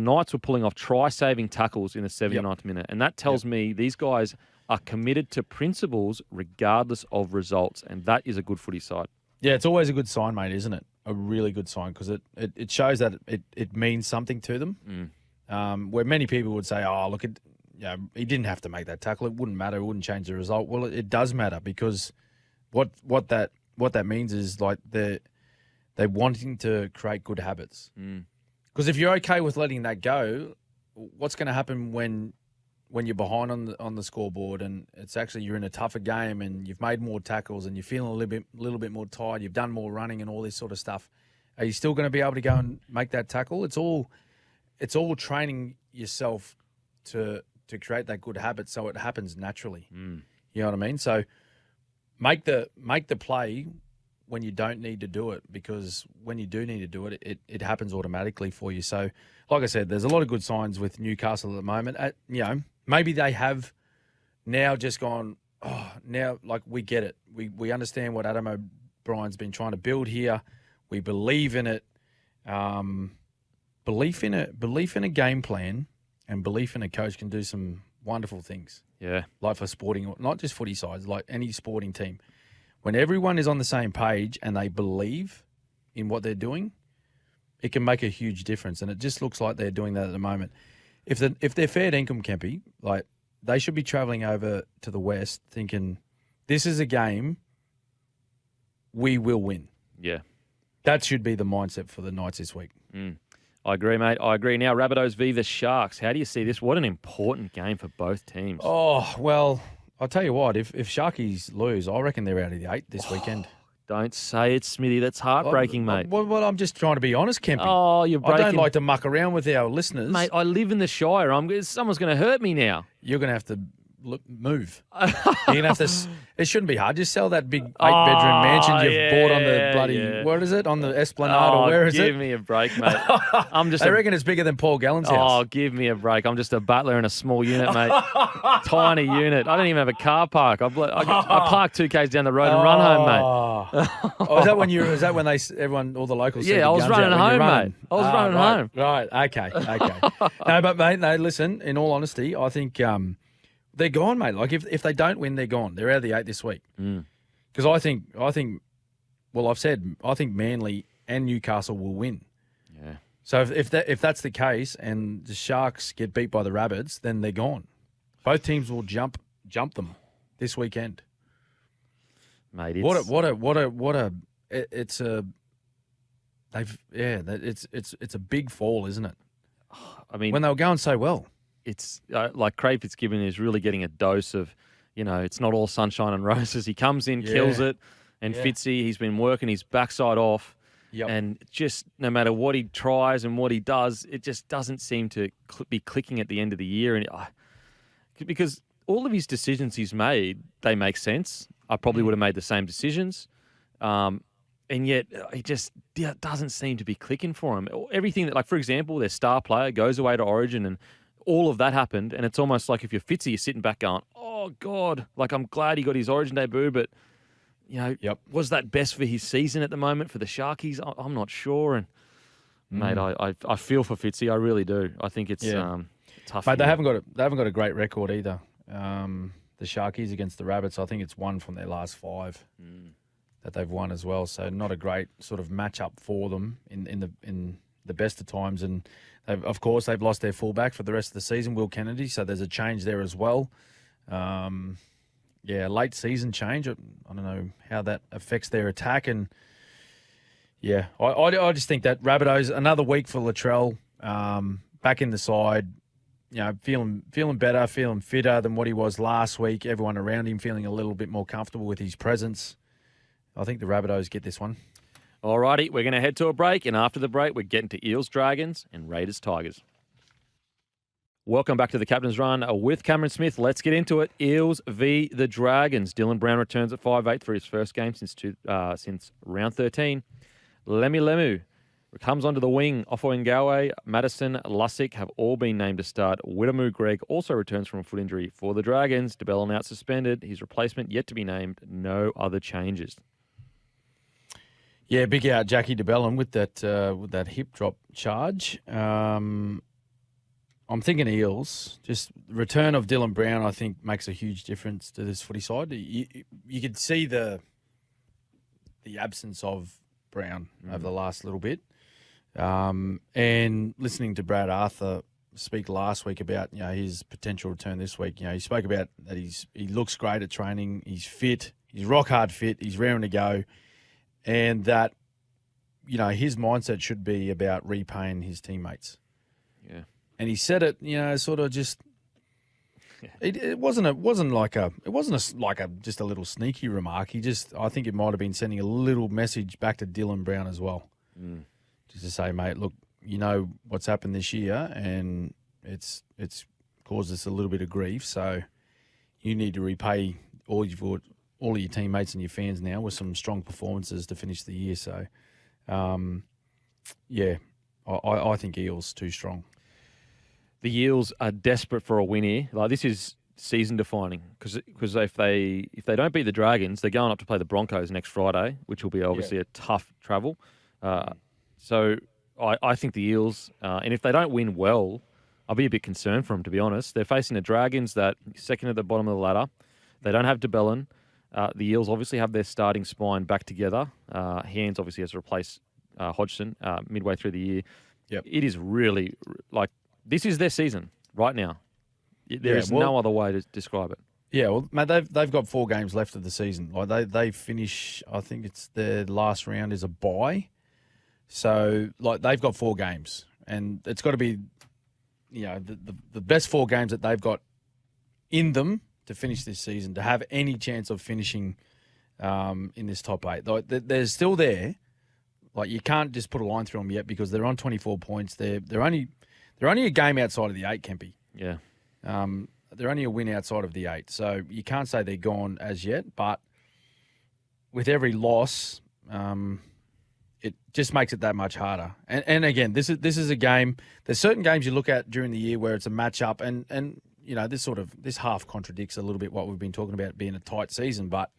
Knights were pulling off try-saving tackles in the 79th minute. And that tells me these guys are committed to principles regardless of results. And that is a good footy side. Yeah, it's always a good sign, mate, isn't it? A really good sign, because it shows that it means something to them. Where many people would say, oh, look, he didn't have to make that tackle. It wouldn't matter. It wouldn't change the result. Well, it does matter, because what that means is, like, they're wanting to create good habits. Because if you're okay with letting that go, what's going to happen when you're behind on the scoreboard and it's actually you're in a tougher game and you've made more tackles and you're feeling a little bit more tired, you've done more running and all this sort of stuff? Are you still going to be able to go and make that tackle? It's all training yourself to create that good habit so it happens naturally. You know what I mean? So make the play when you don't need to do it, because when you do need to do it, it happens automatically for you. So, like I said, there's a lot of good signs with Newcastle at the moment. Maybe they have now just gone, now, like, we get it. We understand what Adam O'Brien's been trying to build here. We believe in it. Belief in a game plan and belief in a coach can do some wonderful things. Yeah. Like for sporting, not just footy sides, like any sporting team. When everyone is on the same page and they believe in what they're doing, it can make a huge difference. And it just looks like they're doing that at the moment. If they're fair dinkum, Kempy, like, they should be travelling over to the West thinking, this is a game we will win. Yeah. That should be the mindset for the Knights this week. I agree, mate. I agree. Now, Rabbitohs v. the Sharks. How do you see this? What an important game for both teams. Oh, well, I'll tell you what. If Sharkies lose, I reckon they're out of the 8 this weekend. Don't say it, Smithy. That's heartbreaking, mate. Well, I'm just trying to be honest, Kempy. Oh, you're breaking. I don't like to muck around with our listeners. Mate, I live in the Shire. Someone's going to hurt me now. You're going to have to move. You're going to have to. It shouldn't be hard. Just sell that big 8-bedroom mansion you've bought on the bloody. What is it? On the Esplanade or where is it? Give me a break, mate. I reckon it's bigger than Paul Gallen's house. Oh, give me a break. I'm just a butler in a small unit, mate. Tiny unit. I don't even have a car park. I park 2 k's down the road and run home, mate. Is that when all the locals? Yeah, I was running home, mate. I was running home. Right. Okay. No, but mate, listen. In all honesty, I think they're gone, mate. Like if they don't win, they're gone. They're out of the 8 this week. Because I think. Well, I've said I think Manly and Newcastle will win. Yeah. So if that's the case, and the Sharks get beat by the Rabbits, then they're gone. Both teams will jump them this weekend. Mate, it's a big fall, isn't it? I mean, when they were going so well. It's like Craig Fitzgibbon is really getting a dose of, it's not all sunshine and roses. He comes in, kills it, and Fitzy, he's been working his backside off. Yep. And just no matter what he tries and what he does, it just doesn't seem to be clicking at the end of the year. And because all of his decisions he's made, they make sense. I probably would have made the same decisions. And yet it just doesn't seem to be clicking for him. Everything that, like, for example, their star player goes away to Origin and all of that happened, and it's almost like if you're Fitzy, you're sitting back going, oh, God, like, I'm glad he got his Origin debut, but, was that best for his season at the moment for the Sharkies? I'm not sure. And, mate, I feel for Fitzy. I really do. I think it's tough. Mate, they haven't got a great record either. The Sharkies against the Rabbits, I think it's 1 from their last 5 that they've won as well. So not a great sort of matchup for them in the best of times. And of course, they've lost their fullback for the rest of the season, Will Kennedy, so there's a change there as well. Late season change. I don't know how that affects their attack. And, I just think that Rabbitohs, another week for Latrell, back in the side, feeling better, feeling fitter than what he was last week. Everyone around him feeling a little bit more comfortable with his presence. I think the Rabbitohs get this one. All righty, we're going to head to a break, and after the break, we're getting to Eels, Dragons, and Raiders, Tigers. Welcome back to the Captain's Run with Cameron Smith. Let's get into it. Eels v. the Dragons. Dylan Brown returns at 5'8" for his first game since round 13. Lemu comes onto the wing. Ofo-Ngawe, Madison, Lussick have all been named to start. Whittamoo Greg also returns from a foot injury for the Dragons. DeBellin out suspended. His replacement yet to be named. No other changes. Yeah, big out Jackie DeBellin with that hip drop charge. I'm thinking Eels. Just return of Dylan Brown, I think, makes a huge difference to this footy side. You could see the absence of Brown over the last little bit. And listening to Brad Arthur speak last week about his potential return this week, he spoke about that he looks great at training. He's fit. He's rock hard fit. He's raring to go. And that, his mindset should be about repaying his teammates. Yeah. And he said it, sort of just. It wasn't just a little sneaky remark. I think it might have been sending a little message back to Dylan Brown as well, just to say, mate, look, what's happened this year, and it's caused us a little bit of grief. So you need to repay all all of your teammates and your fans now with some strong performances to finish the year. So, yeah, I think Eels too strong. The Eels are desperate for a win here. Like, this is season defining because if they don't beat the Dragons, they're going up to play the Broncos next Friday, which will be obviously a tough travel. So I think the Eels, and if they don't win well, I'll be a bit concerned for them, to be honest. They're facing the Dragons, that second at the bottom of the ladder. They don't have DeBellin. The Eels obviously have their starting spine back together. Hands obviously has replaced Hodgson midway through the year. Yep. It is really, like, this is their season right now. There is no other way to describe it. Yeah, well, mate, they've got 4 games left of the season. Like they finish, I think it's their last round is a bye. So, like, they've got 4 games, and it's got to be, the best 4 games that they've got in them to finish this season, to have any chance of finishing in this top 8. Like, they're still there. Like, you can't just put a line through them yet because they're on 24 points. They're only a game outside of the 8, Kempy. Yeah. They're only a win outside of the 8. So you can't say they're gone as yet, but with every loss, it just makes it that much harder. And again, this is a game. There's certain games you look at during the year where it's a matchup, and this half contradicts a little bit what we've been talking about being a tight season. But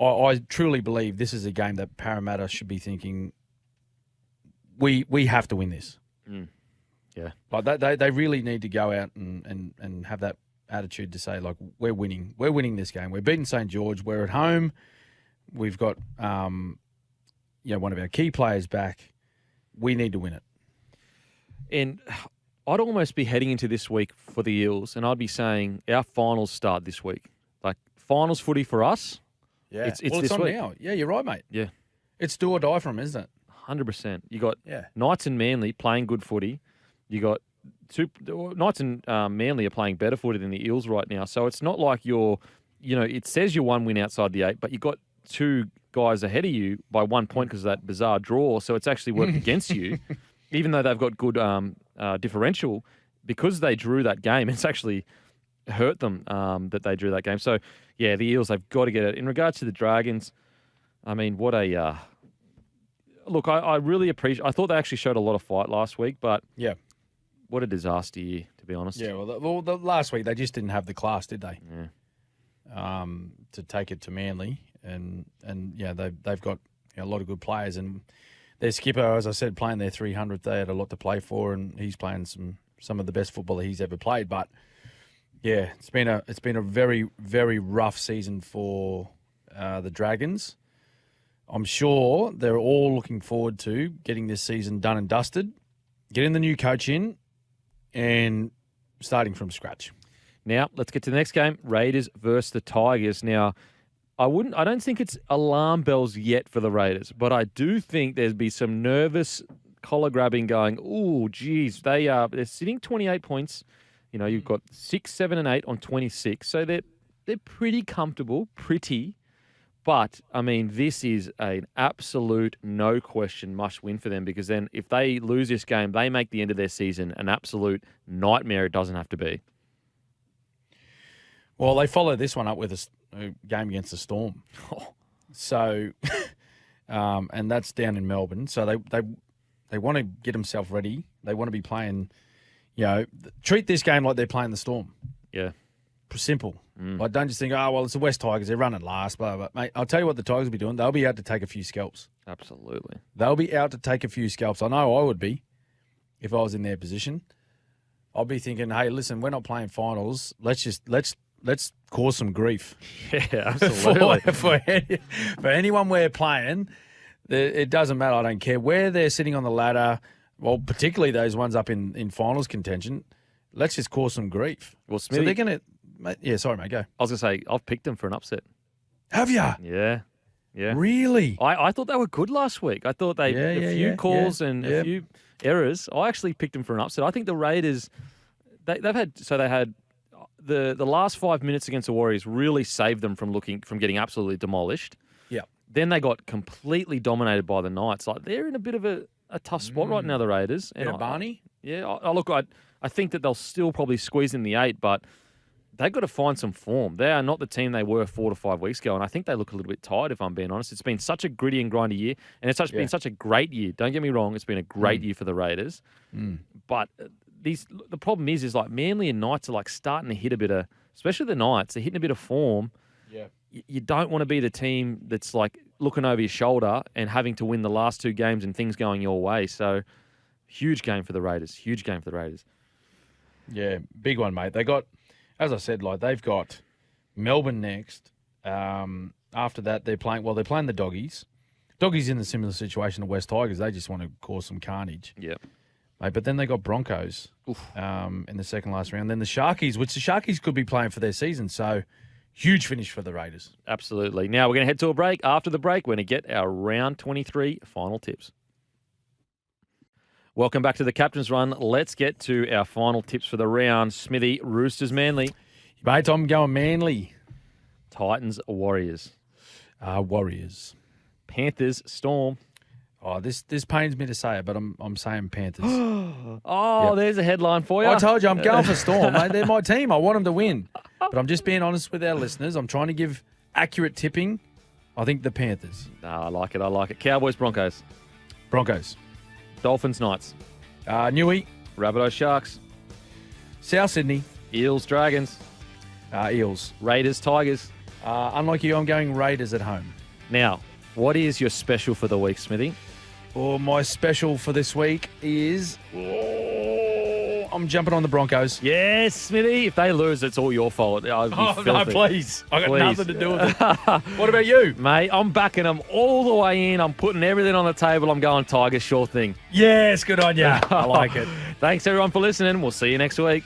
I truly believe this is a game that Parramatta should be thinking we have to win this. Mm. Yeah, like they really need to go out and have that attitude to say, like, we're winning this game. We're beating St. George. We're at home. We've got one of our key players back. We need to win it. And I'd almost be heading into this week for the Eels, and I'd be saying our finals start this week. Like, finals footy for us. Yeah, it's this on week now. Yeah, you're right, mate. Yeah, it's do or die for them, isn't it? 100%. You got Knights and Manly playing good footy. You got Knights and Manly are playing better footy than the Eels right now. So it's not like it says you're 1 win outside the 8, but you got 2 guys ahead of you by 1 point because of that bizarre draw. So it's actually worked against you, even though they've got good differential. Because they drew that game, it's actually hurt them that they drew that game. So, yeah, the Eels, they've got to get it. In regards to the Dragons, I mean, what a... look, I really appreciate... I thought they actually showed a lot of fight last week, but... Yeah. What a disaster year, to be honest. Yeah, well, the last week they just didn't have the class, did they? Yeah. To take it to Manly, and they've got a lot of good players, and their skipper, as I said, playing their 300th, they had a lot to play for, and he's playing some of the best football that he's ever played. But yeah, it's been a very, very rough season for the Dragons. I'm sure they're all looking forward to getting this season done and dusted, getting the new coach in, and starting from scratch. Now, let's get to the next game, Raiders versus the Tigers. Now, I don't think it's alarm bells yet for the Raiders, but I do think there'd be some nervous collar grabbing going, oh, geez, they're sitting 28 points. You've got 6, 7, and 8 on 26. So they're pretty comfortable, But, I mean, this is an absolute, no question, must win for them, because then if they lose this game, they make the end of their season an absolute nightmare it doesn't have to be. Well, they follow this one up with a game against the Storm. So, and that's down in Melbourne. So they want to get themselves ready. They want to be playing, treat this game like they're playing the Storm. Yeah. Simple. Like, don't just think, it's the West Tigers, they're running last, blah, blah, blah. Mate, I'll tell you what the Tigers will be doing. They'll be out to take a few scalps. Absolutely. They'll be out to take a few scalps. I know I would be if I was in their position. I'll be thinking, hey, listen, we're not playing finals. Let's cause some grief. Yeah, absolutely. for anyone we're playing, it doesn't matter. I don't care where they're sitting on the ladder. Well, particularly those ones up in finals contention. Let's just cause some grief. Well, Smithy, so they're going to... Yeah, sorry, mate, go. I was going to say, I've picked them for an upset. Have you? Yeah. Really? I thought they were good last week. I thought a few calls and a few errors. I actually picked them for an upset. I think the Raiders, they had the last 5 minutes against the Warriors really saved them from getting absolutely demolished. Yeah. Then they got completely dominated by the Knights. Like, they're in a bit of a tough spot right now, the Raiders. And Barney? I think that they'll still probably squeeze in the 8, but they've got to find some form. They are not the team they were 4 to 5 weeks ago, and I think they look a little bit tired, if I'm being honest. It's been such a gritty and grindy year, and it's been such a great year. Don't get me wrong, it's been a great year for the Raiders. But the problem is like Manly and Knights are like starting to hit a bit of, especially the Knights, they're hitting a bit of form. Yeah. You don't want to be the team that's like looking over your shoulder and having to win the last 2 games and things going your way. So, huge game for the Raiders. Huge game for the Raiders. Yeah, big one, mate. They got, as I said, like they've got Melbourne next. After that, they're playing the Doggies. Doggies in a similar situation to West Tigers. They just want to cause some carnage. Yeah. Mate, but then they got Broncos in the second last round. Then the Sharkies, which the Sharkies could be playing for their season. So, huge finish for the Raiders. Absolutely. Now, we're going to head to a break. After the break, we're going to get our round 23 final tips. Welcome back to the Captain's Run. Let's get to our final tips for the round. Smithy, Roosters, Manly. Mate, I'm going Manly. Titans, Warriors. Warriors. Panthers, Storm. Oh, this pains me to say it, but I'm saying Panthers. There's a headline for you. I told you I'm going for Storm, mate. They're my team. I want them to win. But I'm just being honest with our listeners. I'm trying to give accurate tipping. I think the Panthers. No, I like it. Cowboys, Broncos. Broncos. Dolphins, Knights. Newey. Rabbitohs, Sharks. South Sydney. Eels, Dragons. Eels. Raiders, Tigers. Unlike you, I'm going Raiders at home. Now, what is your special for the week, Smithy? Oh, my special for this week is... I'm jumping on the Broncos. Yes, Smithy. If they lose, it's all your fault. No, please. I got nothing to do with it. What about you? Mate, I'm backing them all the way in. I'm putting everything on the table. I'm going Tigers, sure thing. Yes, good on you. I like it. Thanks, everyone, for listening. We'll see you next week.